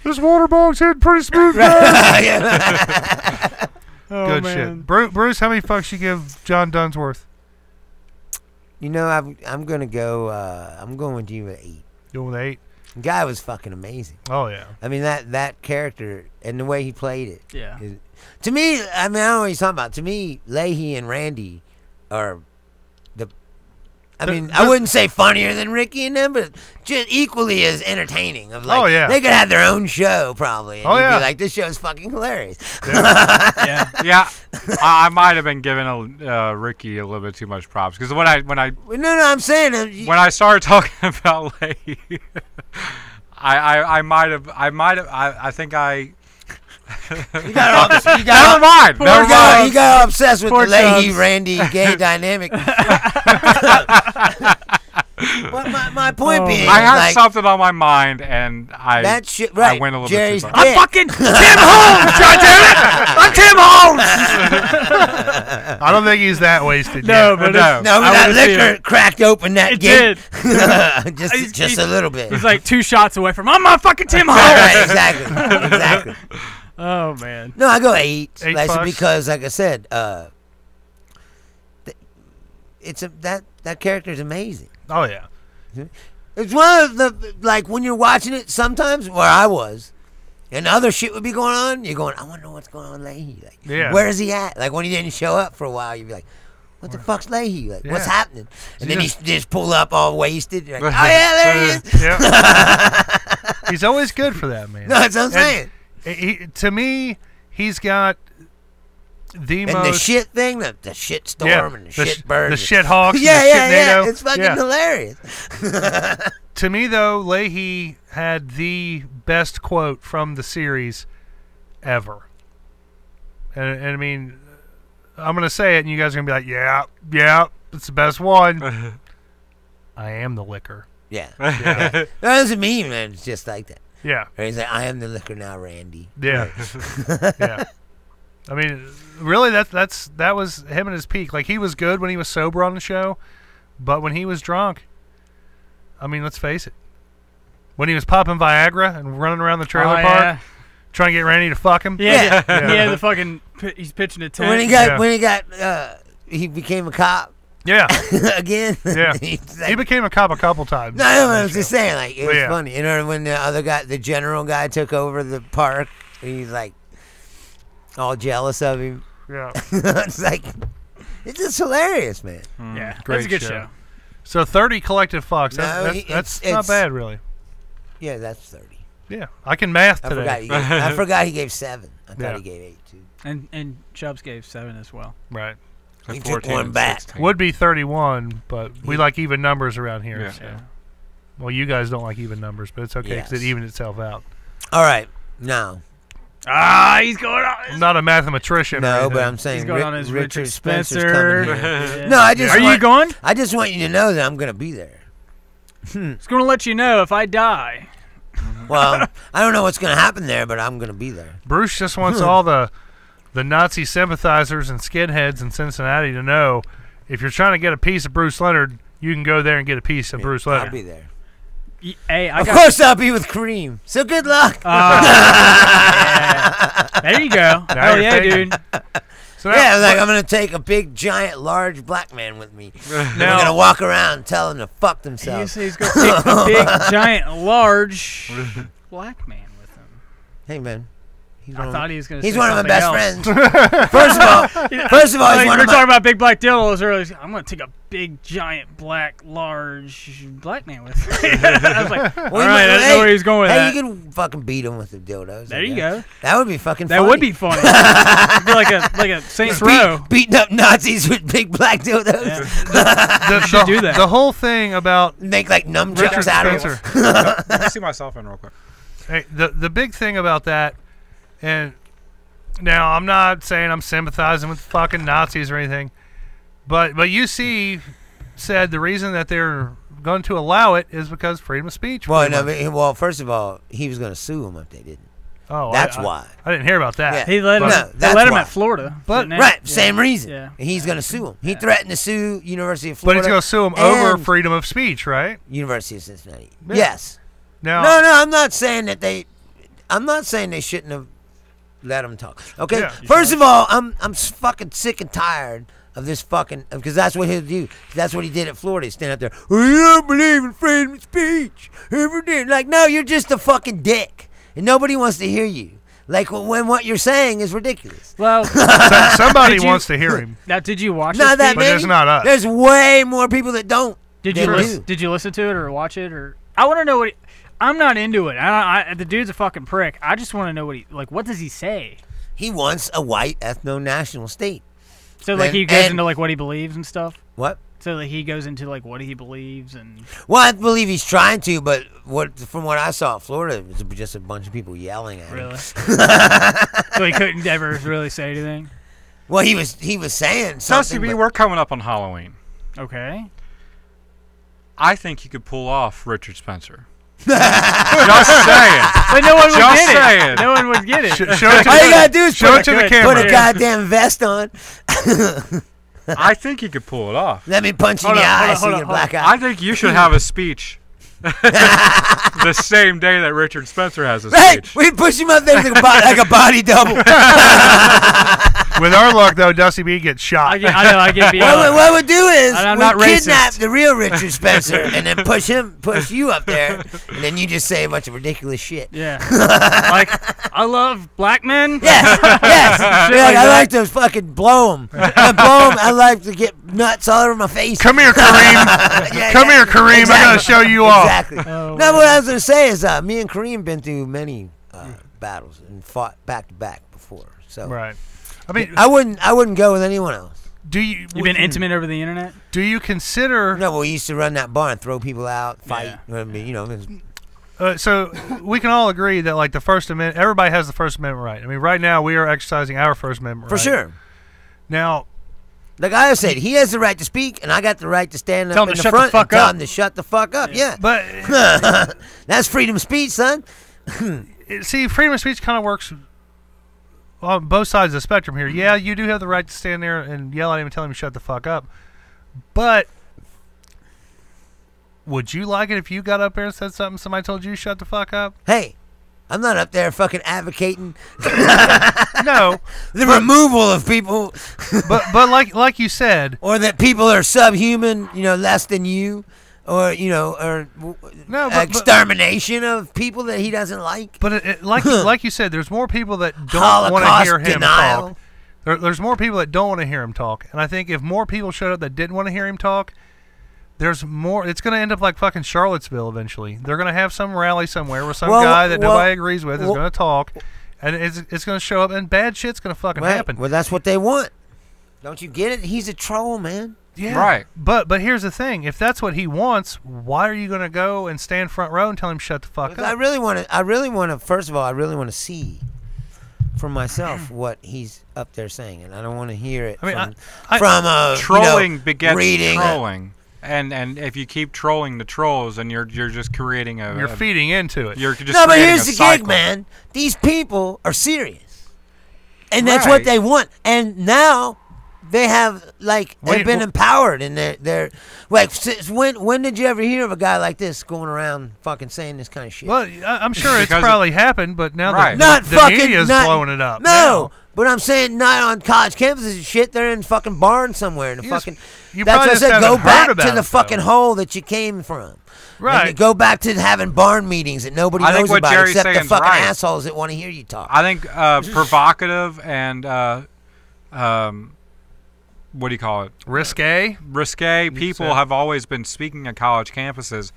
This water bog's hitting pretty smooth. Oh, good man. shit. Bruce, how many fucks you give John Dunsworth? You know, I'm gonna go. I'm going with you at 8. Going with 8. The guy was fucking amazing. Oh yeah. I mean that character and the way he played it. Yeah. To me, I mean I don't know what he's talking about. To me, Lahey and Randy are the. I mean, I wouldn't say funnier than Ricky and them, but just equally as entertaining. Of like, they could have their own show probably. And you'd be like, this show's fucking hilarious. Yeah. I might have been giving Ricky a little bit too much props because when I I'm saying when I started talking about Lahey, I think I. Never mind. He got obsessed with the Lahey Randy gay dynamic. But my point being, I had something on my mind, and I went a little bit too far. I'm fucking Tim Holmes, goddammit! I'm Tim Holmes. I don't think he's that wasted. No, yet. but that liquor cracked open that gate. It did. just a little bit. He's like 2 shots away from. I'm a fucking Tim Holmes. Right, exactly. Oh man. No, I go 8. $8 because, like I said, that character is amazing. Oh yeah. It's one of the when you're watching it. Sometimes where I was, and other shit would be going on. You're going, I want to know what's going on with Lahey. Where is he at? Like when he didn't show up for a while, you'd be like, what the fuck's Lahey? Like what's happening? And then he just pull up all wasted. You're like, oh yeah, there he is. He's always good for that, man. No, that's what I'm saying. To me, he's got the most... And the shit thing, the shit storm and the shit bird. The shit hawks and the shit NATO. It's fucking hilarious. To me, though, Lahey had the best quote from the series ever. And I mean, I'm going to say it, and you guys are going to be like, yeah, it's the best one. I am the liquor. Yeah. That doesn't mean, man. It's just like that. Yeah. Or he's like, I am the liquor now, Randy. Yeah. Yeah. I mean, really, that was him at his peak. Like, he was good when he was sober on the show, but when he was drunk, I mean, let's face it. When he was popping Viagra and running around the trailer park, trying to get Randy to fuck him. Yeah. The fucking, he's pitching a tent. He became a cop. Yeah. Again. Yeah. He became a cop a couple times. No, I was just saying, like, it was funny. You know, when the other guy, the general guy, took over the park, he's like all jealous of him. Yeah. It's like, it's just hilarious, man. Yeah. Great That's a good show. So 30 collective fucks. No, that's not bad, really. Yeah, that's 30. Yeah. I can math today. I forgot he gave 7. I thought he gave 8, too. And Chubbs gave 7 as well. Right. He took one back. 16. Would be 31, but we like even numbers around here. Yeah. So. Well, you guys don't like even numbers, but it's okay because it evened itself out. All right. Now, He's going on. I'm not a mathematician. No, but I'm saying He's going on his Richard Spencer's Spencer. coming here. Yeah. No, I just Are you going? I just want you to know that I'm going to be there. It's going to let you know if I die. Well, I don't know what's going to happen there, but I'm going to be there. Bruce just wants all the Nazi sympathizers and skinheads in Cincinnati to know if you're trying to get a piece of Bruce Leonard, you can go there and get a piece of Bruce Leonard. I'll be there. Hey, Of course I'll be with Kareem. So good luck. Yeah. There you go. Hell yeah, dude. So Yeah, like I'm gonna take a big, giant, large black man with me. I'm gonna walk around telling them to fuck He themselves. said he's going to take a big, giant, large black man with him. Hey man, he's I thought he was going to he's say one of my something best else. friends. First of all, Like, he's we one were of my. talking about big black dildos earlier. I'm going to take a big, giant, black, large black man with me. I was like, all Well, right, I didn't know where he was going with hey, that. you can fucking beat him with the dildos. There you go. That would be fucking. That funny. would be funny. It'd be like a Saints Row. Beating up Nazis with big black dildos. Yeah. the, do that. The whole thing about Make like nunchucks Richard out of Spencer. it. Let me see myself in real quick. Hey, the big thing about that, and now I'm not saying I'm sympathizing with fucking Nazis or anything, but UC said the reason that they're going to allow it is because freedom of speech. Well, pretty no, much. well, first of all, he was going to sue them if they didn't. Oh, That's why. I didn't hear about that. Yeah. He let him. No, They that's let him why. at Florida. But- didn't they? Right, Yeah. same reason. Yeah. He's going to sue them. He threatened to sue University of But Florida. he's going to sue him over and freedom of speech, right? University of Cincinnati. Yeah. Yes. Now, No, I'm not saying that they. I'm not saying they shouldn't have let him talk. Okay. Yeah. First of all, I'm fucking sick and tired of this fucking, because that's what he'll do. That's what he did at Florida. He stand up there. Oh, you don't believe in freedom of speech. Ever did? Like, no, you're just a fucking dick, and nobody wants to hear you. Like when what you're saying is ridiculous. Well, somebody Did you- wants to hear him. now did you watch Not this that speech? But many. there's not us. There's way more people that don't. Did you than listen? do. Did you listen to it or watch it or? I want to know what. I'm not into it. The dude's a fucking prick. I just want to know what does he say? He wants a white ethno-national state. So like And- he goes and- into like what he believes and stuff. What? So like he goes into like what he believes and. Well, I believe he's trying to, but from what I saw at Florida, it was just a bunch of people yelling at him. Really? So he couldn't ever really say anything. Well, he was saying Dusty something. B, but- we're coming up on Halloween. Okay. I think you could pull off Richard Spencer. Just saying. But no one would Just get saying. it. No one would get it. Show it to All you the- gotta do is show put it to the good. camera. a goddamn vest on. I think you could pull it off. Let me punch you in Hold the on, hold eye on, so hold you on, get hold black I eye. think you should have a speech the same day that Richard Spencer has a Hey, speech. we push him up there like a body double. With our luck, though, Dusty B gets shot. I get beat What up. we'd do is I'm we not kidnap racist. the real Richard Spencer and then push you up there, and then you just say a bunch of ridiculous shit. Yeah. Like I love black men. Yes, yes. Shit Like, like I that. like to fucking blow him. I like to get nuts all over my face. Come here, Kareem. Yeah, Come yeah. here, Kareem. Exactly. I gotta show you off. Exactly. Oh, No, what I was gonna say is, me and Kareem been through many battles and fought back to back before. So Right. I mean, I wouldn't go with anyone else. do you? You've been intimate over the internet. Do you consider? No, but we used to run that bar and throw people out, fight. I mean, you know, it was- So we can all agree that like the First Amendment, everybody has the First Amendment right. I mean, right now we are exercising our First Amendment for right. sure. Now, Like I said, he has the right to speak, and I got the right to stand Tell up him in to the shut the front fuck and tell up. him to shut the fuck up. Yeah, but that's freedom of speech, son. see, freedom of speech kind of works on both sides of the spectrum here. Yeah, you do have the right to stand there and yell at him and tell him to shut the fuck up. But would you like it if you got up there and said something, somebody told you to shut the fuck up? Hey, I'm not up there fucking advocating No, the removal of people but like you said, or that people are subhuman, you know, less than you, or you know, or No, but- extermination of people that he doesn't like. but like you said, there's more people that don't want to Holocaust hear him denial. talk. There's more people that don't want to hear him talk, and I think if more people showed up that didn't want to hear him talk, there's more. It's going to end up like fucking Charlottesville eventually. They're going to have some rally somewhere where some guy that nobody agrees with is going to talk, and it's going to show up, and bad shit's going to fucking happen. Well, that's what they want. Don't you get it? He's a troll, man. Yeah. Right. But here's the thing: if that's what he wants, why are you going to go and stand front row and tell him shut the fuck up? I really want to. First of all, I really want to see for myself what he's up there saying, and I don't want to hear it from trolling begets reading trolling. And if you keep trolling the trolls, and you're just creating you're feeding into it. You're just no, but here's the cycle. gig, man. These people are serious, and that's what they want. And now they have they've been empowered, and they're like, when did you ever hear of a guy like this going around fucking saying this kind of shit? Well, I'm sure it's probably happened, but now the media's blowing it up. No, now. But I'm saying not on college campuses and shit. They're in fucking barns somewhere. In the fucking. You that's what I said. Go back to the it, fucking hole that you came from. Right. And go back to having barn meetings that nobody knows about Jerry's except the fucking right. assholes that want to hear you talk. I think provocative and what do you call it? Risque people have always been speaking at college campuses.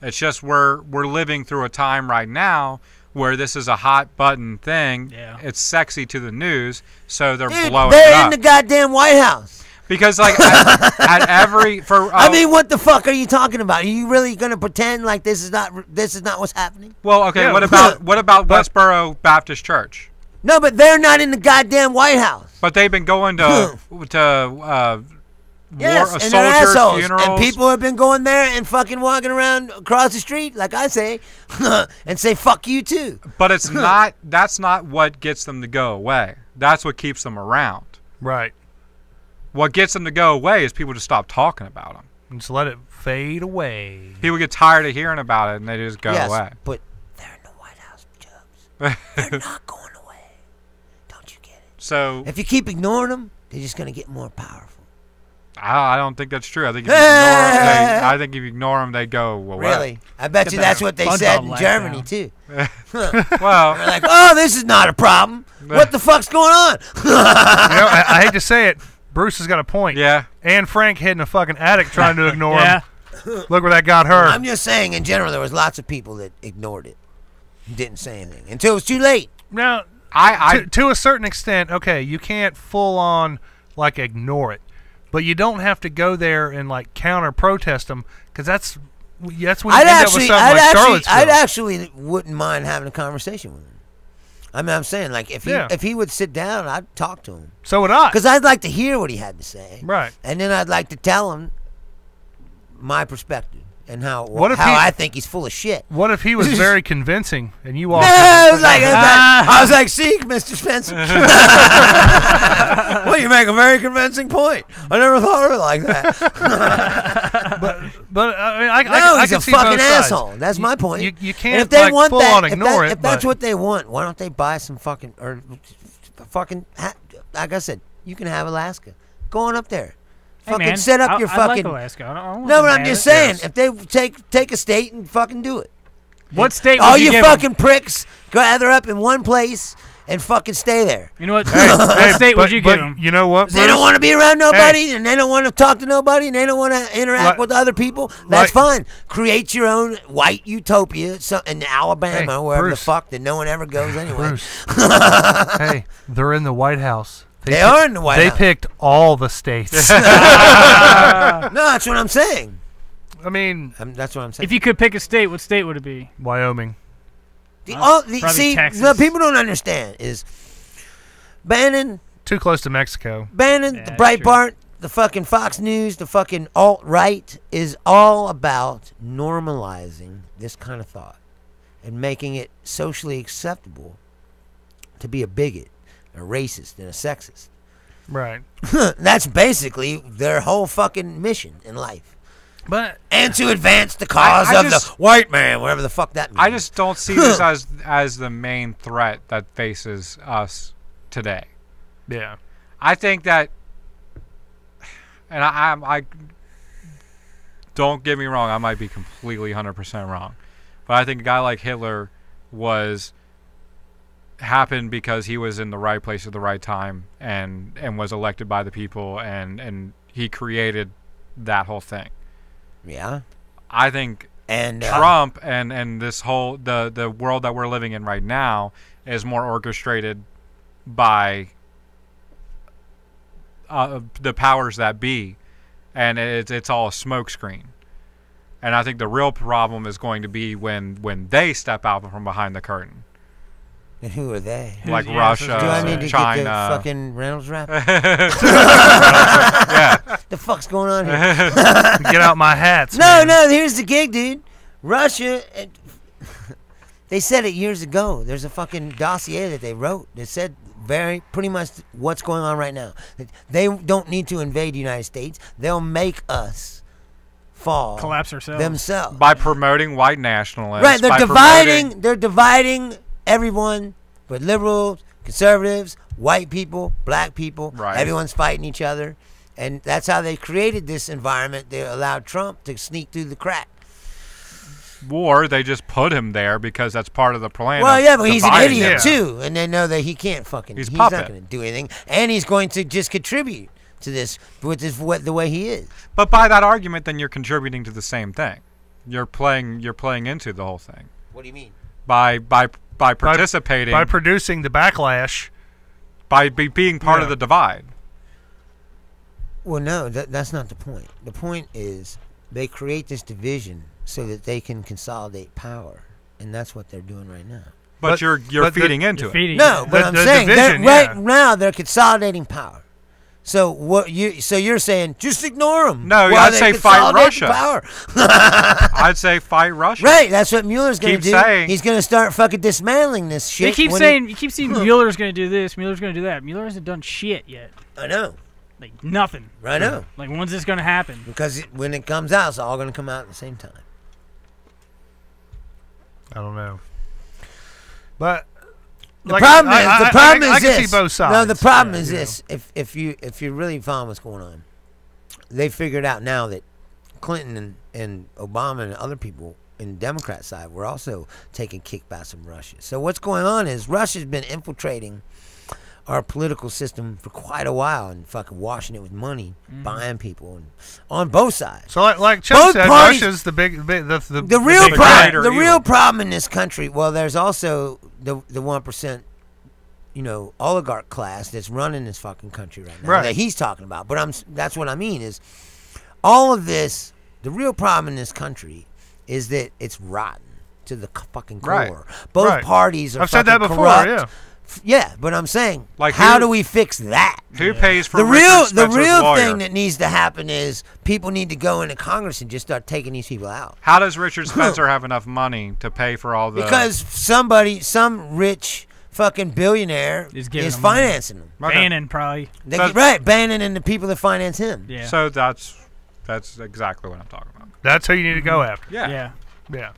It's just we're living through a time right now where this is a hot button thing. Yeah. It's sexy to the news, so they're blowing it up. They're in the goddamn White House. Because at every I mean, what the fuck are you talking about? Are you really gonna pretend like this is not what's happening? Well, okay. Yeah. What about Westboro Baptist Church? No, but they're not in the goddamn White House. But they've been going to yes, soldiers' funerals. And people have been going there and fucking walking around across the street, like I say, and say fuck you too. But it's not. That's not what gets them to go away. That's what keeps them around. Right. What gets them to go away is people just stop talking about them. And just let it fade away. People get tired of hearing about it, and they just go away. But they're in the White House, Chubbs. They're not going away. Don't you get it? So if you keep ignoring them, they're just going to get more powerful. I don't think that's true. I think if you ignore them, they go away. Really? I bet you that's what they said in Germany, too. Well, they're like, oh, this is not a problem. What the fuck's going on? I hate to say it. Bruce has got a point. Yeah. Anne Frank hid in a fucking attic trying to ignore him. Look where that got her. I'm just saying, in general, there was lots of people that ignored it. Didn't say anything until it was too late. Now, to a certain extent, okay, you can't full on ignore it, but you don't have to go there and counter protest them, because that's when you end up with something like Charlottesville. I actually wouldn't mind having a conversation with him. I mean, I'm saying, if he would sit down, I'd talk to him. So would I. Because I'd like to hear what he had to say. Right. And then I'd like to tell him my perspective and how I think he's full of shit. What if he was very convincing and you all... I was like, see, Mr. Spencer. Well, you make a very convincing point. I never thought of it like that. but I can he's a see fucking both sides. asshole. That's my point. You can't if they want full on ignore it. If that's what they want, why don't they buy some fucking like I said, you can have Alaska. Go on up there. Hey, fucking man, set up your I fucking. like Alaska. I don't no, but I'm just saying, if they take a state and fucking do it. What state? All would you give fucking pricks gather up in one place and fucking stay there. You know what? What state would you give them? You know what? They don't want to be around nobody, and they don't want to talk to nobody, and they don't want to interact with other people. That's fine. Create your own white utopia in Alabama, or wherever the fuck that no one ever goes anyway. Hey, they're in the White House. They are in the White House. They picked all the states. No, that's what I'm saying. I mean, that's what I'm saying. If you could pick a state, what state would it be? Wyoming. Texas. What people don't understand is Bannon. Too close to Mexico. Bannon, the Breitbart, the fucking Fox News, the fucking alt-right is all about normalizing this kind of thought and making it socially acceptable to be a bigot, a racist, and a sexist. Right. That's basically their whole fucking mission in life. And to advance the cause of the white man, whatever the fuck that means. I just don't see this as the main threat that faces us today. Yeah. I think that, and I don't get me wrong, I might be completely 100% wrong, but I think a guy like Hitler happened because he was in the right place at the right time and was elected by the people, and he created that whole thing. Yeah, I think Trump and this whole the world that we're living in right now is more orchestrated by the powers that be, and it's all a smokescreen. And I think the real problem is going to be when they step out from behind the curtain. And who are they? Like Yeah, Russia, Do I need to China. get the fucking Reynolds wrap? Yeah. The fuck's going on here? Get out my hats. No, man. here's the gig, dude. Russia, they said it years ago. There's a fucking dossier that they wrote that said pretty much what's going on right now. They don't need to invade the United States. They'll make us fall. Collapse ourselves. Themselves. By promoting white nationalists. Right, by they're dividing everyone, but liberals, conservatives, white people, black people, Right. everyone's fighting each other. And that's how they created this environment. They allowed Trump to sneak through the crack. Or they just put him there because that's part of the plan. Well, of yeah, but he's an dividing idiot it. too, and they know that he can't fucking. He's not puppet. going to do anything, and he's going to just contribute to this with the way he is. But by that argument, then you're contributing to the same thing. You're playing into the whole thing. What do you mean? By participating, by producing the backlash, by being part Yeah. of the divide. Well, no, that's not the point. The point is they create this division so that they can consolidate power, and that's what they're doing right now. But you're feeding into You're it. feeding No, it. but The- I'm the saying division, right yeah. now they're consolidating power. So you're saying just ignore them? No, I'd say fight Russia. Power. I'd say fight Russia. Right, that's what Mueller's going to Keep do. saying. He's going to start fucking dismantling this shit. They keep when saying, you keep seeing Mueller's going to do this, Mueller's going to do that. Mueller hasn't done shit yet. I know. Like, nothing. I know. Like, when's this going to happen? Because when it comes out, it's all going to come out at the same time. I don't know. But The problem is, I can this. see both sides. No, the problem Yeah, is you this. If you're really following what's going on, they figured out now that Clinton and Obama and other people in the Democrat side were also taking kickbacks from Russia. So what's going on is Russia's been infiltrating our political system for quite a while and fucking washing it with money, buying people, and on both sides. So like Chuck Both said, parties- Russia's the The real big problem, greater the real evil. problem in this country. Well, there's also the 1%, oligarch class that's running this fucking country right now. Right. That he's talking about. But that's what I mean is, all of this. The real problem in this country is that it's rotten to the fucking core. Right. Both Right. parties are. I've said that fucking before. corrupt. Yeah. Yeah, but I'm saying, Like how who- do we fix that? Who pays for The Richard real Spencer's lawyer? thing that needs to happen is people need to go into Congress and just start taking these people out. How does Richard Spencer have enough money to pay for all the? Because some rich fucking billionaire Is is giving them money. financing them. Okay. Bannon, probably. Right, Bannon and the people that finance him. Yeah. So that's exactly what I'm talking about. That's who you need to go after. Yeah. Yeah. Yeah.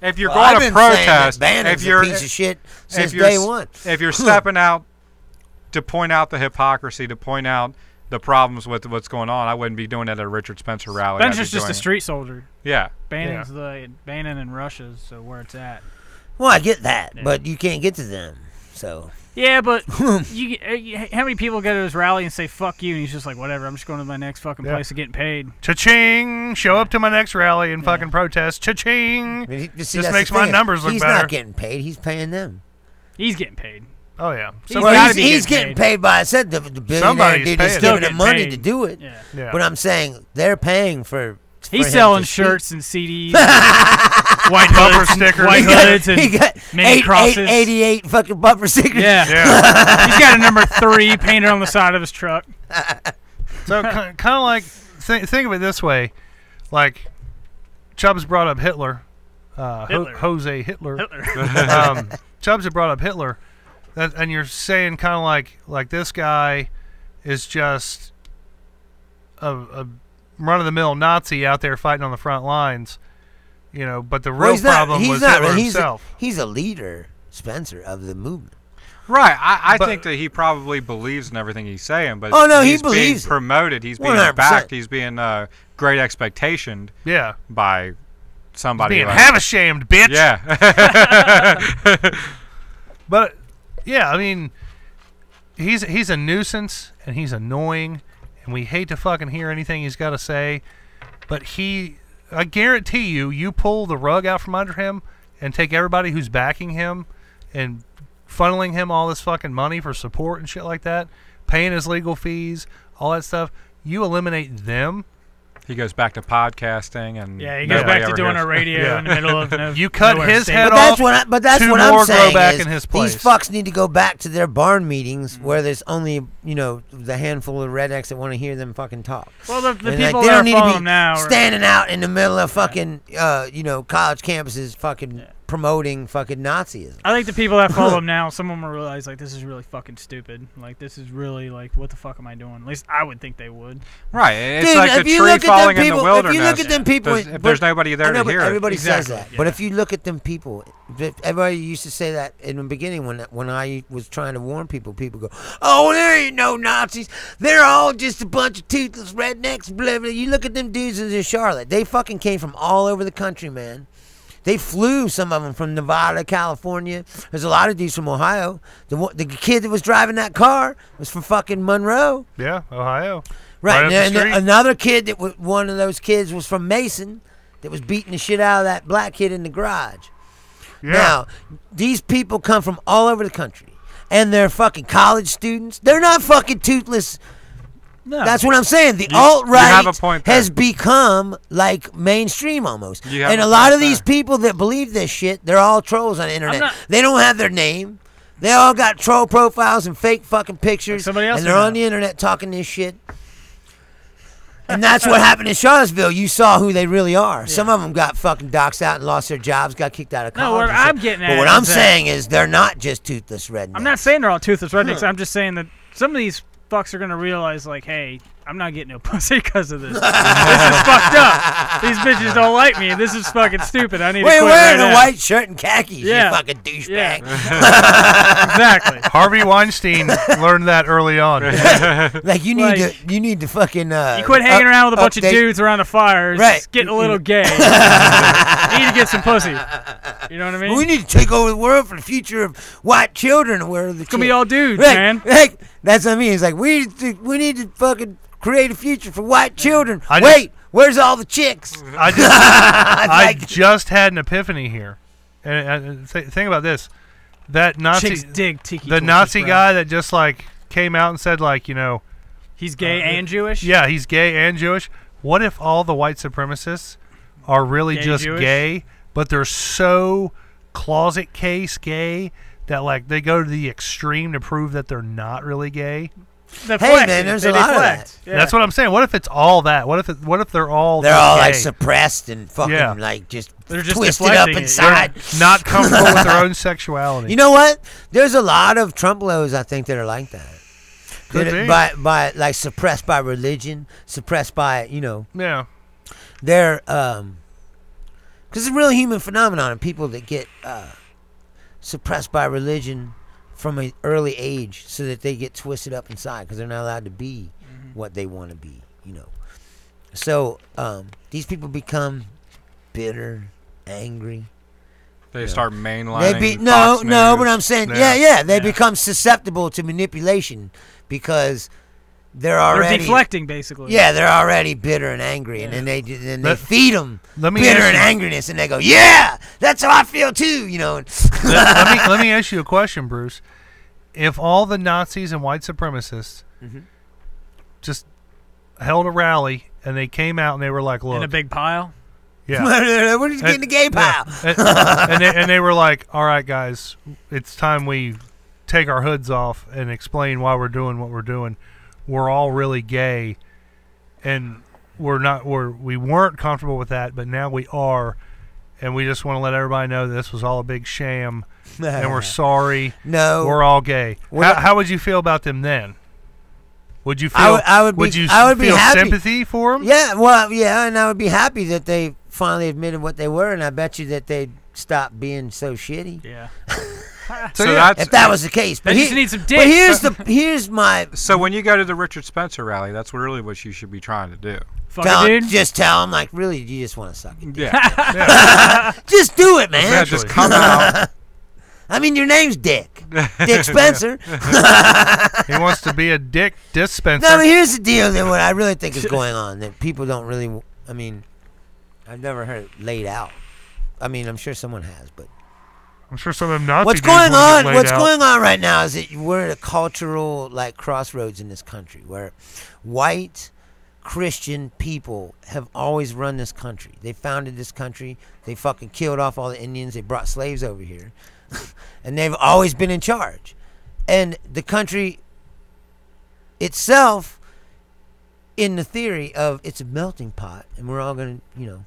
If you're Well, I've going to been saying that protest, Bannon's if you're a piece of shit since you're day s- one. if you're stepping out to point out the hypocrisy, to point out the problems with what's going on, I wouldn't be doing it at a Richard Spencer rally. I'd be Spencer's just doing a it- street soldier. Yeah. Bannon's Bannon in Russia's, so where it's at. Well, I get that, Yeah. but you can't get to them. So Yeah, but how many people go to his rally and say "fuck you" and he's just like, "Whatever, I'm just going to my next fucking Yeah. place of getting paid." Cha-ching! Show up to my next rally and fucking protest. Cha-ching! I mean, Just that's makes the my thing. numbers look he's better. He's not getting paid. He's paying them. He's getting paid. Oh yeah. He's Well, gotta be he's getting getting paid by, I said, the billionaire Somebody's dude paying. is Still giving him getting money paid. to do it. Yeah. Yeah. But I'm saying they're paying for He's him selling to speak. shirts and CDs, white Bumper hoods, stickers. white hoods, and He got many crosses. 88 fucking bumper stickers. Yeah. Yeah. He's got a number 3 painted on the side of his truck. So kind of like think of it this way, like Chubbs brought up Hitler, Hitler. Jose Hitler. Hitler. Chubbs had brought up Hitler, and you're saying kind of like this guy is just a run-of-the-mill Nazi out there fighting on the front lines, But the real problem was Hitler himself. He's a leader, Spencer, of the movement. Right. I But- think that he probably believes in everything he's saying, but Oh, no, he he's believes it. being promoted. He's being 100%. backed. He's being great expectationed Yeah. by somebody. Being like- have-ashamed, bitch. Yeah. But yeah, I mean, he's a nuisance and he's annoying, and we hate to fucking hear anything he's got to say. But I guarantee you pull the rug out from under him and take everybody who's backing him and funneling him all this fucking money for support and shit like that, paying his legal fees, all that stuff. You eliminate them, He goes back to podcasting, and he goes back to doing a radio in the middle of nowhere. You cut his head off. But that's what I'm saying. Back in his place. These fucks need to go back to their barn meetings where there's only the handful of rednecks that want to hear them fucking talk. Well, the people that are following now standing out in the middle of fucking college campuses fucking. Promoting fucking Nazism. I think the people that follow him now, some of them will realize like this is really fucking stupid. Like this is really like what the fuck am I doing? At least I would think they would. Right. It's like a tree falling in the wilderness. If you look at them people, if there's nobody there to hear it. Everybody says that. But if you look at them people, everybody used to say that in the beginning when I was trying to warn people. People go, "Oh, there ain't no Nazis. They're all just a bunch of toothless rednecks." Blah, blah. You look at them dudes in Charlotte. They fucking came from all over the country, man. They flew, some of them, from Nevada, California. There's a lot of dudes from Ohio. The kid that was driving that car was from fucking Monroe. Yeah, Ohio. Right. And another kid that was one of those kids was from Mason that was beating the shit out of that black kid in the garage. Yeah. Now, these people come from all over the country. And they're fucking college students. They're not fucking toothless. No. That's what I'm saying. The alt-right has become like mainstream almost. And a lot of these people that believe this shit, they're all trolls on the internet. They don't have their name. They all got troll profiles and fake fucking pictures. Like and they're on the internet talking this shit. And that's what happened in Charlottesville. You saw who they really are. Yeah. Some of them got fucking doxxed out and lost their jobs, got kicked out of college. No, what I'm getting at. But what I'm saying is they're not just toothless rednecks. I'm not saying they're all toothless rednecks. I'm just saying that some of these fucks are gonna realize, like, hey, I'm not getting no pussy because of this. This is fucked up. These bitches don't like me, and this is fucking stupid. I need to quit wearing a white shirt and khakis, you fucking douchebag. Yeah. Exactly. Harvey Weinstein learned that early on. Like you need to fucking you quit hanging around with a bunch of dudes around a fire. It's getting a little gay. You need to get some pussy. You know what I mean? We need to take over the world for the future of white children. It's gonna be all dudes, man. That's what I mean. It's like we need to fucking create a future for white children. Where's all the chicks? I just had an epiphany here. And think about this. That Nazi, chicks dig tiki the Nazi guy that just like came out and said like, he's gay and Jewish? Yeah, he's gay and Jewish. What if all the white supremacists are really just gay, but they're so closet case gay that like they go to the extreme to prove that they're not really gay? Hey man, there's a lot of that. Yeah. That's what I'm saying. What if it's all that? What if they're all gay? Like suppressed and fucking like they're just twisted up inside, not comfortable with their own sexuality. You know what? There's a lot of Trump-los I think that are like that. Could be. By like suppressed by religion, suppressed by Yeah. They're because it's a real human phenomenon of people that get suppressed by religion from an early age so that they get twisted up inside because they're not allowed to be what they want to be, So these people become bitter, angry. They start mainlining. But I'm saying, they become susceptible to manipulation because they're deflecting basically. Yeah, they're already bitter and angry, and then they feed them bitter and angriness, and they go, "Yeah, that's how I feel too," let me ask you a question, Bruce. If all the Nazis and white supremacists just held a rally and they came out and they were like, "Look," in a big pile. Yeah, we're just getting the gay pile. And they were like, "All right, guys, it's time we take our hoods off and explain why we're doing what we're doing. We're all really gay, and we weren't comfortable with that, but now we are, and we just want to let everybody know that this was all a big sham, and we're sorry. No, we're all gay." How would you feel about them then? Would you feel? I would feel sympathy for them? Yeah, well, yeah, and I would be happy that they finally admitted what they were, and I bet you that they'd stop being so shitty. Yeah. So if that was the case, but just need some dick. But here's my. So when you go to the Richard Spencer rally, that's really what you should be trying to do. Just tell them, like, really, you just want to suck it. Yeah. Just do it, man. Yeah, just come out. I mean, your name's Dick. Dick Spencer. He wants to be a dick dispenser. No, but here's the deal that what I really think is going on, that people don't really, I mean, I've never heard it laid out. I mean, I'm sure someone has, but. I'm sure some of them Nazi What's going on right now is that we're at a cultural, like, crossroads in this country where white Christian people have always run this country. They founded this country. They fucking killed off all the Indians. They brought slaves over here. And they've always been in charge. And the country itself, in the theory of it's a melting pot, and we're all going to, you know.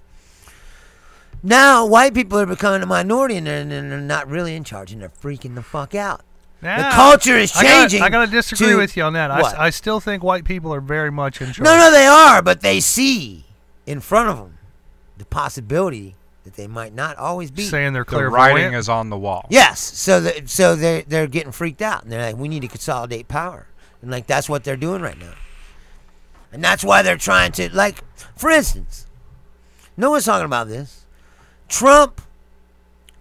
Now, white people are becoming a minority, and they're not really in charge, and they're freaking the fuck out. Yeah, the culture is changing. I gotta disagree with you on that. I still think white people are very much in charge. No, they are, but they see in front of them the possibility that they might not always be. Saying they're The clairvoyant. writing is on the wall. Yes, so they're getting freaked out, and they're like, we need to consolidate power, and like that's what they're doing right now, and that's why they're trying to, like, for instance, no one's talking about this.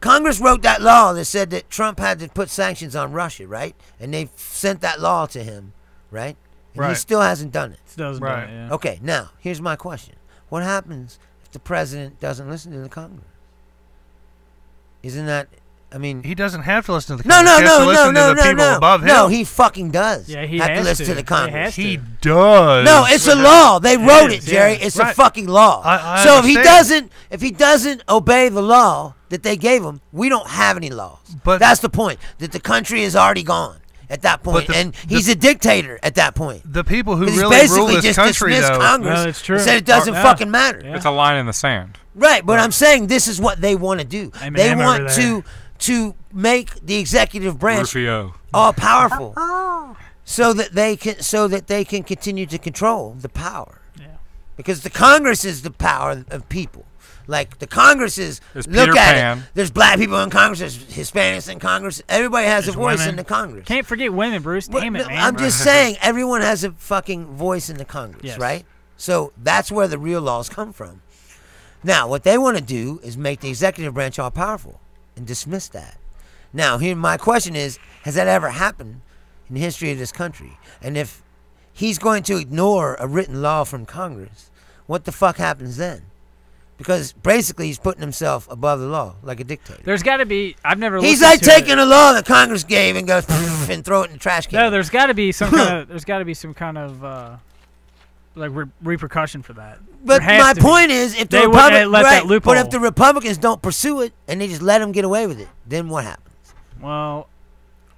Congress wrote that law that said that Trump had to put sanctions on Russia, right? And they sent that law to him, right? And he still hasn't done it. Still hasn't done it, yeah. Okay, now, here's my question. What happens if the president doesn't listen to the Congress? Isn't that, I mean... He doesn't have to listen to the Congress. He has to listen to the people above him. No, he fucking does. Yeah, he have to listen to the Congress. He does. No, it's a law. They wrote it, Jerry. It's a fucking law. I so understand. if he doesn't obey the law that they gave him, we don't have any laws. But that's the point. That the country is already gone at that point, and he's a dictator at that point. The people who He's really rule basically this just country, dismissed though, Congress No, it's true. and said it doesn't fucking matter. Yeah. It's a line in the sand. Right, but I'm saying this is what they want to do. Eminem They over want there. to make the executive branch Rufio. all powerful, so that they can continue to control the power. Yeah. Because the Congress is the power of people. Like the Congress is, There's look Peter at Pan. it. There's black people in Congress. There's Hispanics in Congress. Everybody has a voice women. in the Congress. Can't forget women, Bruce. Damn it, man. I'm just saying, everyone has a fucking voice in the Congress, Yes. right? So that's where the real laws come from. Now, what they want to do is make the executive branch all powerful and dismiss that. Now, here my question is, has that ever happened in the history of this country? And if he's going to ignore a written law from Congress, what the fuck happens then? Because basically he's putting himself above the law, like a dictator. There's got to be. I've never. He's listened like to taking a law that Congress gave and goes and throw it in the trash can. No, there's got to be some kind of. There's got to be some kind of like repercussion for that. But my point is, if the Republicans let that loophole. But if the Republicans don't pursue it and they just let them get away with it, then what happens? Well,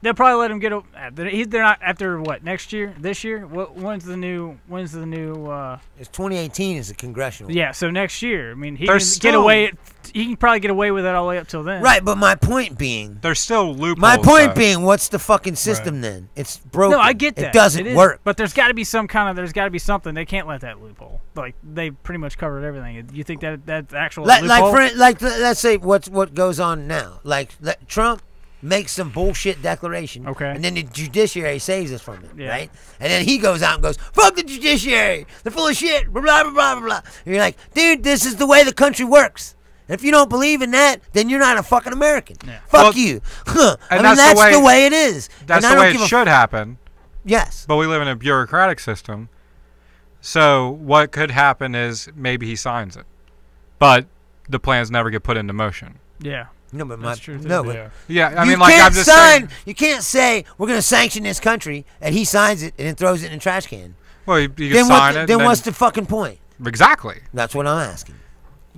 they'll probably let him get. They're not after what next year? This year? When's the new? It's 2018 is the congressional. Yeah, so next year. I mean, he There's can get still- away. He can probably get away with it all the way up till then. Right, but my point being, There's still loopholes. my point though. being, what's the fucking system then? It's broken. No, I get that. It doesn't is, work. But there's got to be some kind of. There's got to be something. They can't let that loophole. Like they pretty much covered everything. You think that's actual loophole? Let's say what goes on now. Like Trump makes some bullshit declaration, Okay. and then the judiciary saves us from it, Yeah. right? And then he goes out and goes, "Fuck the judiciary! They're full of shit!" Blah blah blah blah blah. And you're like, dude, this is the way the country works. And if you don't believe in that, then you're not a fucking American. Yeah. Fuck you. I and mean, that's that's the way it is. That's And I the don't way give it a should happen. Yes. But we live in a bureaucratic system. So what could happen is maybe he signs it, but the plans never get put into motion. Yeah. No, but That's true, too. Yeah, I you mean, like can't I'm just sign. saying. You can't say we're going to sanction this country, and he signs it and then throws it in the trash can. Well, you can Then sign it. Then and what's the fucking point? exactly? That's what I'm asking.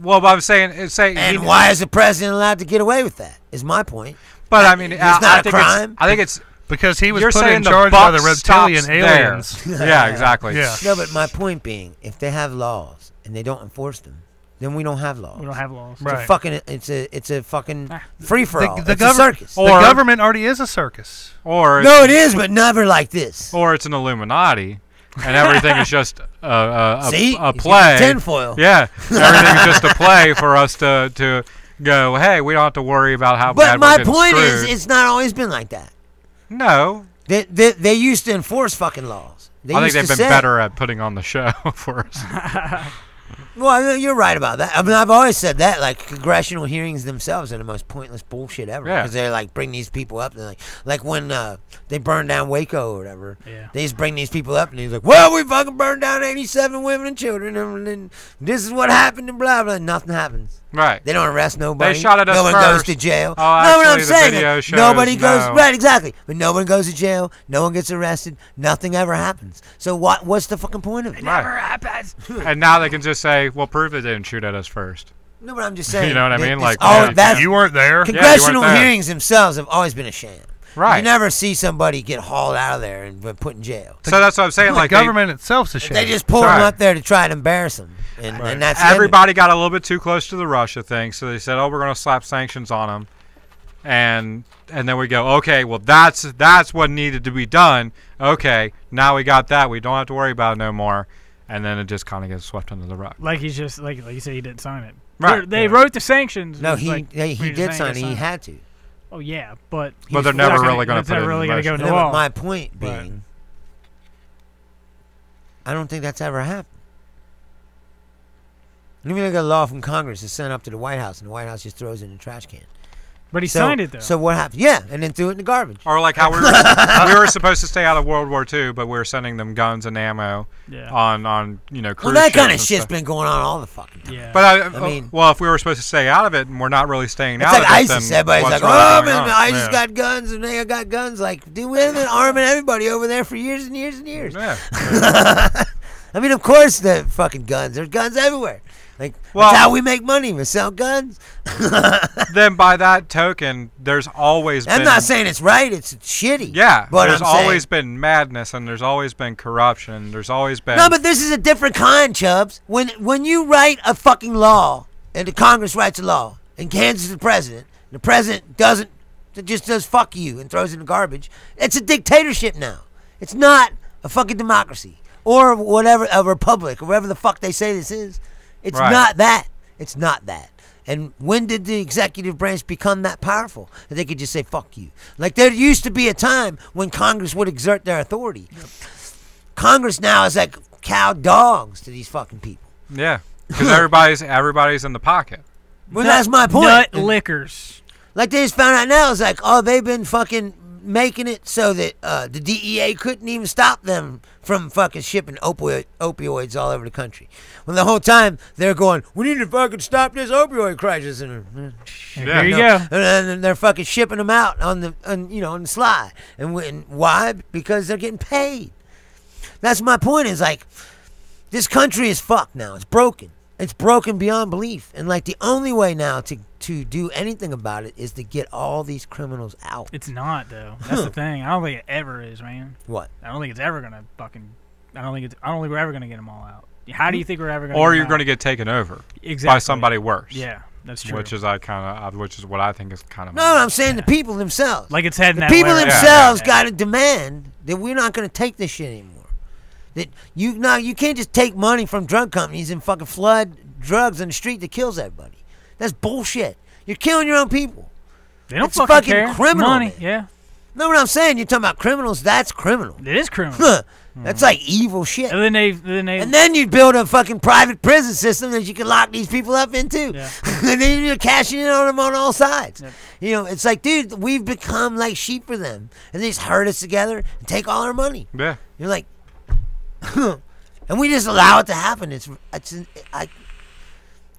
Well, but I'm saying, And why is the president allowed to get away with that? Is my point. But I mean, It's I not a think crime. I think it's Because he was you're put saying in the charge by the buck reptilian stops there. aliens. Yeah, exactly. Yeah. No, but my point being, if they have laws and they don't enforce them, then we don't have laws. We don't have laws. Right. It's a fucking free for all. The It's a circus. the Or- government already is a circus. Or No, it is, but never like this. or it's an Illuminati, and everything is just a See? a He's play. got tinfoil. Yeah, everything is just a play for us to go. Hey, we don't have to worry about how But bad my we're getting point is, screwed." it's not always been like that. No, They used to enforce fucking laws. I think used they've to been say- better at putting on the show for us. Well, you're right about that. I mean, I've always said that. Like, congressional hearings themselves are the most pointless bullshit ever. Yeah. Because they're like, bring these people up. And like when they burned down Waco or whatever. Yeah. They just bring these people up and he's like, well, we fucking burned down 87 women and children. And this is what happened and blah, blah. Nothing happens. Right. They don't arrest nobody. They shot at us No one first. goes to jail. Oh, No, what I'm actually, the saying video is shows nobody goes. no. Right, exactly. But no one goes to jail. No one gets arrested. Nothing ever happens. So what's the fucking point of it? Right. Never happens. And now they can just say, well, prove they didn't shoot at us first. No, but I'm just saying. You know what I mean? Like, all yeah, that's You weren't there. congressional there. hearings themselves have always been a sham. Right. You never see somebody get hauled out of there and been put in jail. So that's what I'm saying. The Like, government itself's a shame. They just pull them Right. up there to try to embarrass them, and that's everybody got a little bit too close to the Russia thing, so they said, "Oh, we're going to slap sanctions on them," and then we go, "Okay, well, that's what needed to be done. Okay, now we got that. We don't have to worry about it no more." And then it just kind of gets swept under the rug. Like he's just like you said, he didn't sign it. Right. They wrote the sanctions. No, It was he like, he we did just sign it. saying He sign had to. Oh yeah, but But they're it's never not really going it's to put not it really in going to go motion. in the No, but law. my point being, Right. I don't think that's ever happened. Even like a law from Congress is sent up to the White House, and the White House just throws it in the trash can. But he signed it though. So what happened? Yeah, and then threw it in the garbage. Or like how we were supposed to stay out of World War II, but we were sending them guns and ammo yeah. on cruise Well, that kind of ships and shit's stuff. been going on all the fucking time. Yeah. But I mean- well, if we were supposed to stay out of it and we're not really staying It's out like of it, ISIS. then Everybody's what's like, really oh, going man, on? ISIS Yeah. got guns, and they got guns. Like, dude, we've been arming everybody over there for years and years and years. Yeah. I mean, of course, the fucking guns. There's guns everywhere. Like, Well- that's how we make money. We sell guns. Then by that token, there's always I'm been. not saying it's right. It's shitty. Yeah, but there's I'm always saying, been madness, and there's always been corruption. There's always been. no, but this is a different kind, Chubbs. When you write a fucking law, and the Congress writes a law, and hands it to the president doesn't, just does fuck you and throws it in the garbage. It's a dictatorship now. It's not a fucking democracy or whatever, a republic or whatever the fuck they say this is. It's Right. not that. It's not that. And when did the executive branch become that powerful that they could just say fuck you? Like, there used to be a time when Congress would exert their authority. Yep. Congress now is like cow dogs to these fucking people. Yeah, because everybody's in the pocket. Well, that's my point. Nut lickers. Like, they just found out now, it's like, oh, they've been fucking making it so that the DEA couldn't even stop them from fucking shipping opioids all over the country. When the whole time they're going, we need to fucking stop this opioid crisis, and There you go. and they're fucking shipping them out on the sly. And why? Because they're getting paid. That's my point. Is like, this country is fucked now. It's broken. It's broken beyond belief. And like, the only way now to do anything about it is to get all these criminals out. It's not though. That's the thing. I don't think it ever is, man. What? I don't think it's ever gonna fucking. I don't think we're ever gonna get them all out. How do you think we're ever gonna? Or get you're them going to out? get taken over exactly by somebody worse. Yeah, that's true. Which is what I think is kind of. No, I'm saying the people themselves. Like it's heading The that people way. themselves Yeah. got to demand that we're not going to take this shit anymore. That you can't just take money from drug companies and fucking flood drugs on the street that kills everybody. That's bullshit. You're killing your own people. They don't It's fucking fucking care. criminal, Money, man. yeah. Know what I'm saying? You're talking about criminals. That's criminal. It is criminal. Huh. That's like evil shit. And then they And then you build a fucking private prison system that you can lock these people up into. Yeah. And then you're cashing in on them on all sides. Yep. You know, it's like, dude, we've become like sheep for them. And they just herd us together and take all our money. Yeah. You're like, and we just allow it to happen.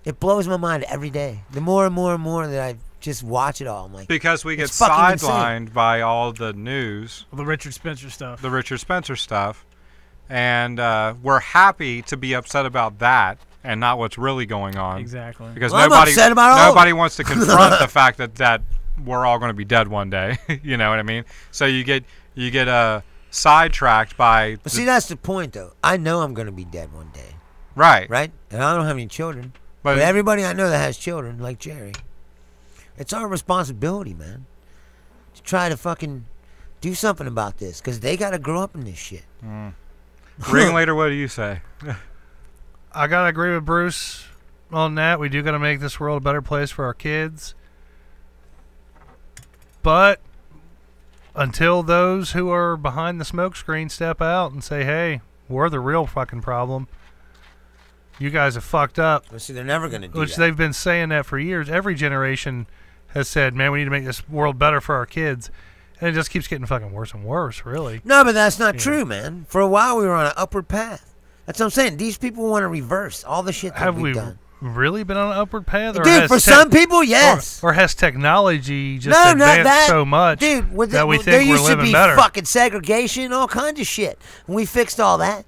It blows my mind every day. The more and more and more that I just watch it all, I'm like, Because we get it's fucking insane. sidelined by all the news, the Richard Spencer stuff. the Richard Spencer stuff, and we're happy to be upset about that and not what's really going on. Exactly. Because Well, I'm upset about all of nobody wants to confront the fact that we're all going to be dead one day. You know what I mean? So you get sidetracked by. but see, that's the point, though. I know I'm going to be dead one day, Right. right? And I don't have any children. But But everybody I know that has children, like Jerry, it's our responsibility, man, to try to fucking do something about this, because they got to grow up in this shit. Ringleader, what do you say? I gotta agree with Bruce on that. We do gotta make this world a better place for our kids. But until those who are behind the smoke screen step out and say, hey, we're the real fucking problem, you guys have fucked up. Well, see, they're never going to do which that. They've been saying that for years. Every generation has said, man, we need to make this world better for our kids. And it just keeps getting fucking worse and worse, really. No, but that's not true, man. For a while, we were on an upward path. That's what I'm saying. These people want to reverse all the shit that we've done. Really been on an upward path? Or dude, for some people, yes. Or has technology just advanced so much that we think we're living better? There used to be fucking segregation, all kinds of shit. And we fixed all that.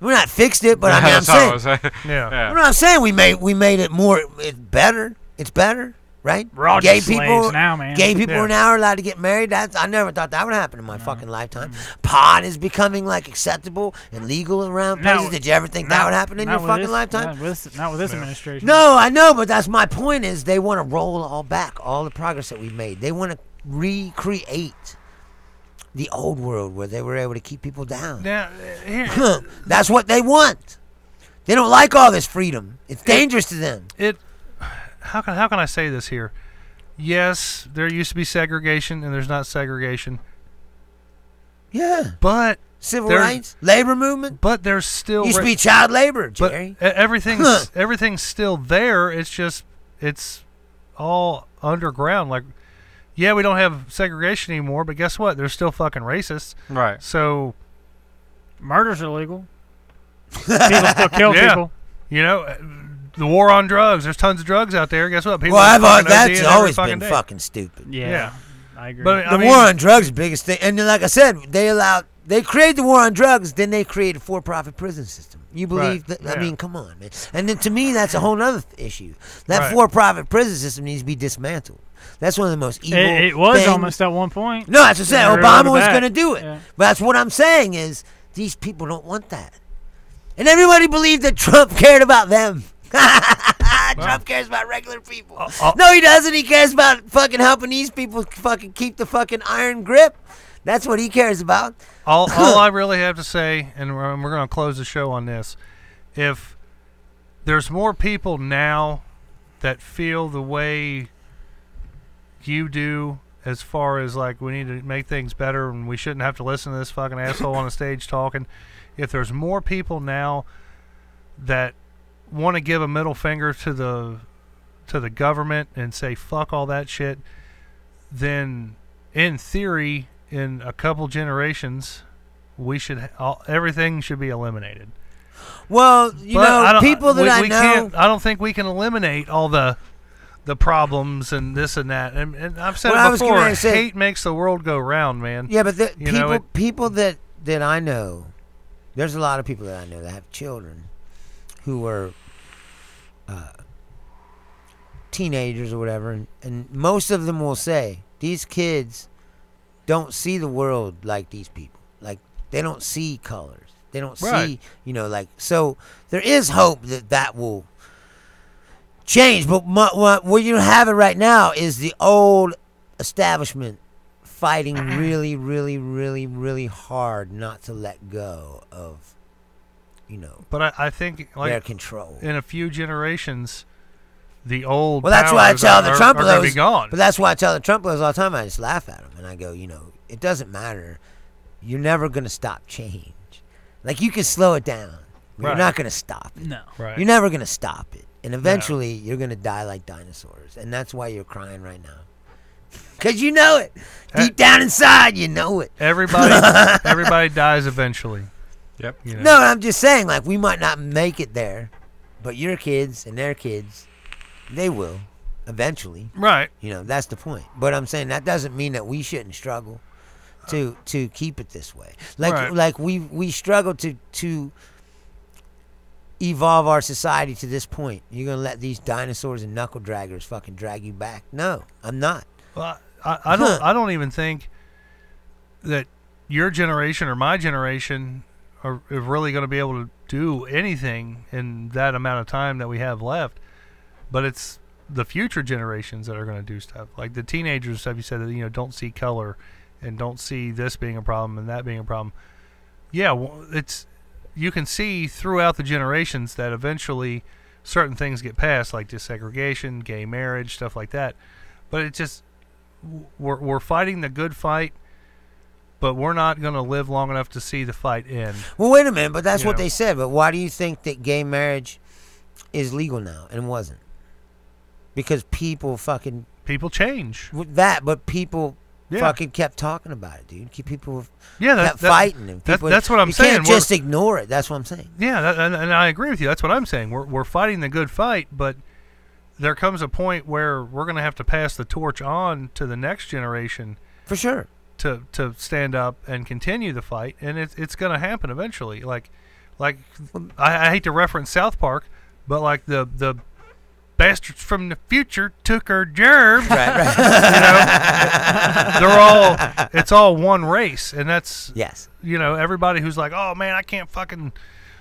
We're not fixed it, but I mean, I'm saying. Yeah. I'm not saying we made it more. It's better. It's better, right? We're all gay just people slaves now, man. Gay people are now allowed to get married. I never thought that would happen in my fucking lifetime. Pot is becoming like acceptable and legal around places. Did you ever think that would happen in your fucking lifetime? Not with this administration. No, I know, but that's my point. Is they want to roll all back, all the progress that we've made. They want to recreate the old world where they were able to keep people down. Now, that's what they want. They don't like all this freedom. It's dangerous to them. How can I say this here? Yes, there used to be segregation, and there's not segregation. Yeah. But civil rights, labor movement. But there's still used to be child labor, Jerry. But everything's still there. It's just it's all underground. Like, yeah, we don't have segregation anymore, but guess what? There's still fucking racists. Right. So murder's illegal. People still kill people. You know, the war on drugs. There's tons of drugs out there. Guess what? People that's always been fucking stupid. Yeah. I agree. But the war on drugs is the biggest thing. And like I said, they created the war on drugs, then they created a for-profit prison system. You believe that? I mean, come on, man. And then to me, that's a whole other issue. That for-profit prison system needs to be dismantled. That's one of the most evil It was things. almost at one point. No, that's what I'm saying. Obama was going to do it. Yeah. But that's what I'm saying is these people don't want that. And everybody believed that Trump cared about them. Trump cares about regular people. No, he doesn't. He cares about fucking helping these people fucking keep the fucking iron grip. That's what he cares about. All I really have to say, and we're going to close the show on this, if there's more people now that feel the way you do as far as like we need to make things better and we shouldn't have to listen to this fucking asshole on the stage talking, if there's more people now that want to give a middle finger to the government and say fuck all that shit, then in theory in a couple generations everything should be eliminated. Well, you know, people that I know, I don't think we can eliminate all the problems and this and that. And I've said it before, hate makes the world go round, man. Yeah, but people that I know, there's a lot of people that I know that have children who are teenagers or whatever, and most of them will say these kids don't see the world like these people. Like, they don't see colors. They don't see, so there is hope that will change. But what you have it right now is the old establishment fighting really, really, really, really hard not to let go of, But I think like their control. In a few generations, the old that's why I tell the Trumplos be gone. But that's why I tell the Trumplos all the time. I just laugh at them and I go, it doesn't matter. You're never gonna stop change. Like, you can slow it down. You're not gonna stop it. No. Right. You're never gonna stop it. And eventually you're gonna die like dinosaurs. And that's why you're crying right now. Because you know it. Deep down inside, you know it. Everybody dies eventually. Yep. No, I'm just saying, like, we might not make it there, but your kids and their kids, they will eventually. Right. That's the point. But I'm saying that doesn't mean that we shouldn't struggle to keep it this way. Like we struggle to evolve our society to this point. You're gonna let these dinosaurs and knuckle draggers fucking drag you back? No, I'm not. Well, I don't even think that your generation or my generation are really going to be able to do anything in that amount of time that we have left. But it's the future generations that are going to do stuff. Like the teenagers stuff you said that don't see color and don't see this being a problem and that being a problem. Yeah, you can see throughout the generations that eventually certain things get passed, like desegregation, gay marriage, stuff like that. But it's just we're fighting the good fight, but we're not going to live long enough to see the fight end. Well, wait a minute, but that's what they said. But why do you think that gay marriage is legal now, and it wasn't. Because people change. But people fucking kept talking about it, dude. People kept fighting. And that's what I'm saying. You can't just ignore it. That's what I'm saying. Yeah, and I agree with you. That's what I'm saying. We're fighting the good fight, but there comes a point where we're going to have to pass the torch on to the next generation. For sure. To stand up and continue the fight, and it's going to happen eventually. Like I hate to reference South Park, but like the bastards from the future took our germs. Right. It's all one race, and that's everybody who's like, oh man, I can't fucking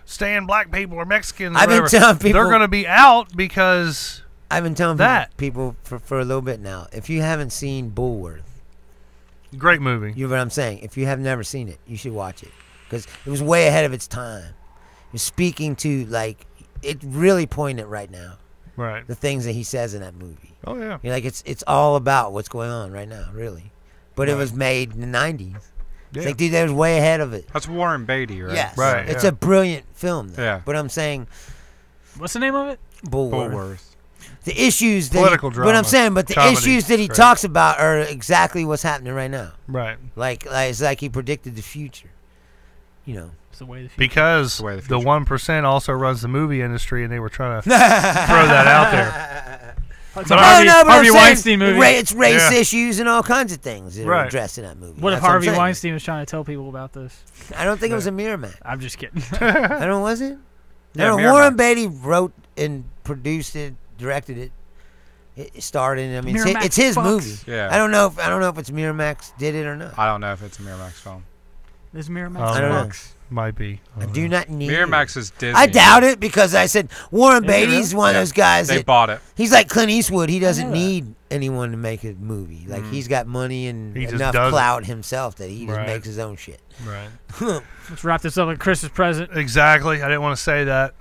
stand black people or Mexicans. I've been telling people they're going to be out because I've been telling people for a little bit now. If you haven't seen Bullworth, great movie. You know what I'm saying? If you have never seen it, you should watch it because it was way ahead of its time. It's speaking to it's really poignant right now. Right. The things that he says in that movie. Oh yeah. It's all about what's going on right now, really. But it was made in the 90s. Yeah. It's like, dude, that was way ahead of it. That's Warren Beatty, right? Yes. Right. It's a brilliant film, though. Yeah. But I'm saying, what's the name of it? Bullworth. The issues that political drama. But I'm saying, the comedy, issues that he talks about are exactly what's happening right now. Right. It's like he predicted the future. It's the way the future. Because the 1% also runs the movie industry, and they were trying to throw that out there. It's a Harvey Weinstein movie. It's race issues and all kinds of things that are addressed in that movie. What if Harvey Weinstein was trying to tell people about this? I don't think it was a Miramax. I'm just kidding. I don't. Was it? Yeah, Warren Beatty wrote and produced it, directed it. It starred in it. I mean, it's his movie. Yeah. I don't know if it's Miramax did it or not. I don't know if it's a Miramax film. Is Miramax? I don't know. Might be. I do not need Miramax is Disney. I doubt it because I said Warren Beatty's one of those guys. They bought it. He's like Clint Eastwood. He doesn't need anyone to make a movie. Like he's got money and enough clout himself that he just makes his own shit. Right. Let's wrap this up like Christmas present. Exactly. I didn't want to say that,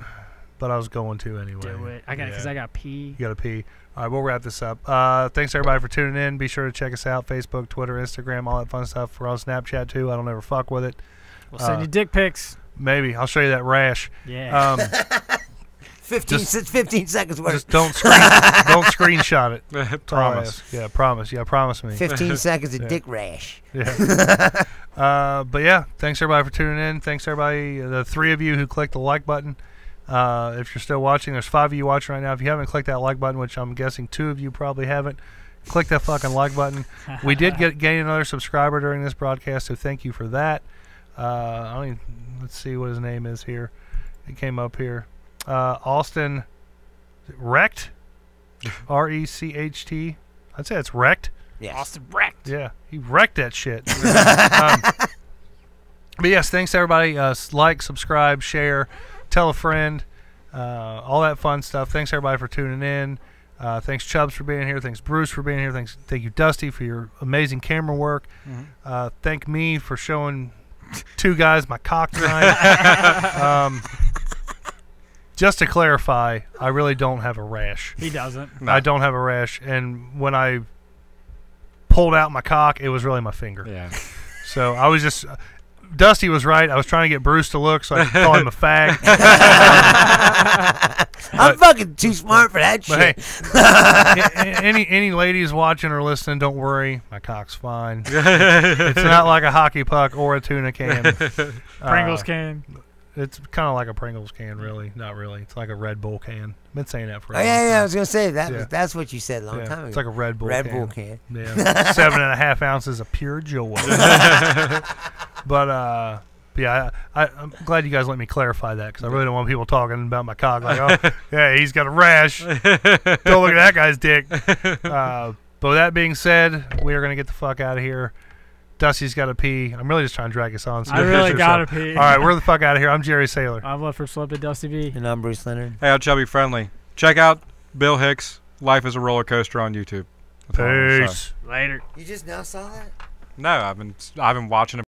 but I was going to anyway. Do it. I got because I got pee. You got to pee. All right, we'll wrap this up. Thanks everybody for tuning in. Be sure to check us out: Facebook, Twitter, Instagram, all that fun stuff. We're on Snapchat too. I don't ever fuck with it. We'll send you dick pics. Maybe I'll show you that rash. Yeah. 15 seconds worth. Just don't screenshot it. Promise. Yeah, promise. Yeah, promise me. 15 seconds of dick rash. Yeah. But yeah, thanks everybody for tuning in. Thanks everybody, the 3 of you who clicked the like button. If you're still watching, there's 5 of you watching right now. If you haven't clicked that like button, which I'm guessing 2 of you probably haven't, click that fucking like button. We did gain another subscriber during this broadcast, so thank you for that. Let's see what his name is here. It came up here. Austin Wrecked, R-E-C-H-T. I'd say it's Wrecked. Yes. Austin Wrecked. Yeah, he wrecked that shit. But yes, thanks everybody. Like, subscribe, share, tell a friend, all that fun stuff. Thanks everybody for tuning in. Thanks Chubbs for being here. Thanks Bruce for being here. Thank you Dusty for your amazing camera work. Thank me for showing 2 guys my cock tonight. Just to clarify, I really don't have a rash. He doesn't. No. I don't have a rash, and when I pulled out my cock, it was really my finger. Yeah. So I was just. Dusty was right. I was trying to get Bruce to look so I could call him a fag. I'm fucking too smart for that shit. Hey, any ladies watching or listening, don't worry. My cock's fine. It's not like a hockey puck or a tuna can. Pringles can. It's kind of like a Pringles can, really. Not really. It's like a Red Bull can. I've been saying that for a long time. Yeah, I was going to say that. That's what you said a long time ago. It's like a Red Bull can. Yeah. 7.5 ounces of pure joy. But, yeah, I'm glad you guys let me clarify that because I really don't want people talking about my cock like, oh, yeah, he's got a rash. Don't look at that guy's dick. But with that being said, we are going to get the fuck out of here. Dusty's got to pee. I'm really just trying to drag us on. So I really got to pee. All right, we're the fuck out of here. I'm Jerry Saylor. I'm Left for Slip at Dusty V. And I'm Bruce Leonard. Hey, I'm Chubby Friendly. Check out Bill Hicks' Life is a Roller Coaster on YouTube. Peace. Later. You just now saw that? No, I've been watching it.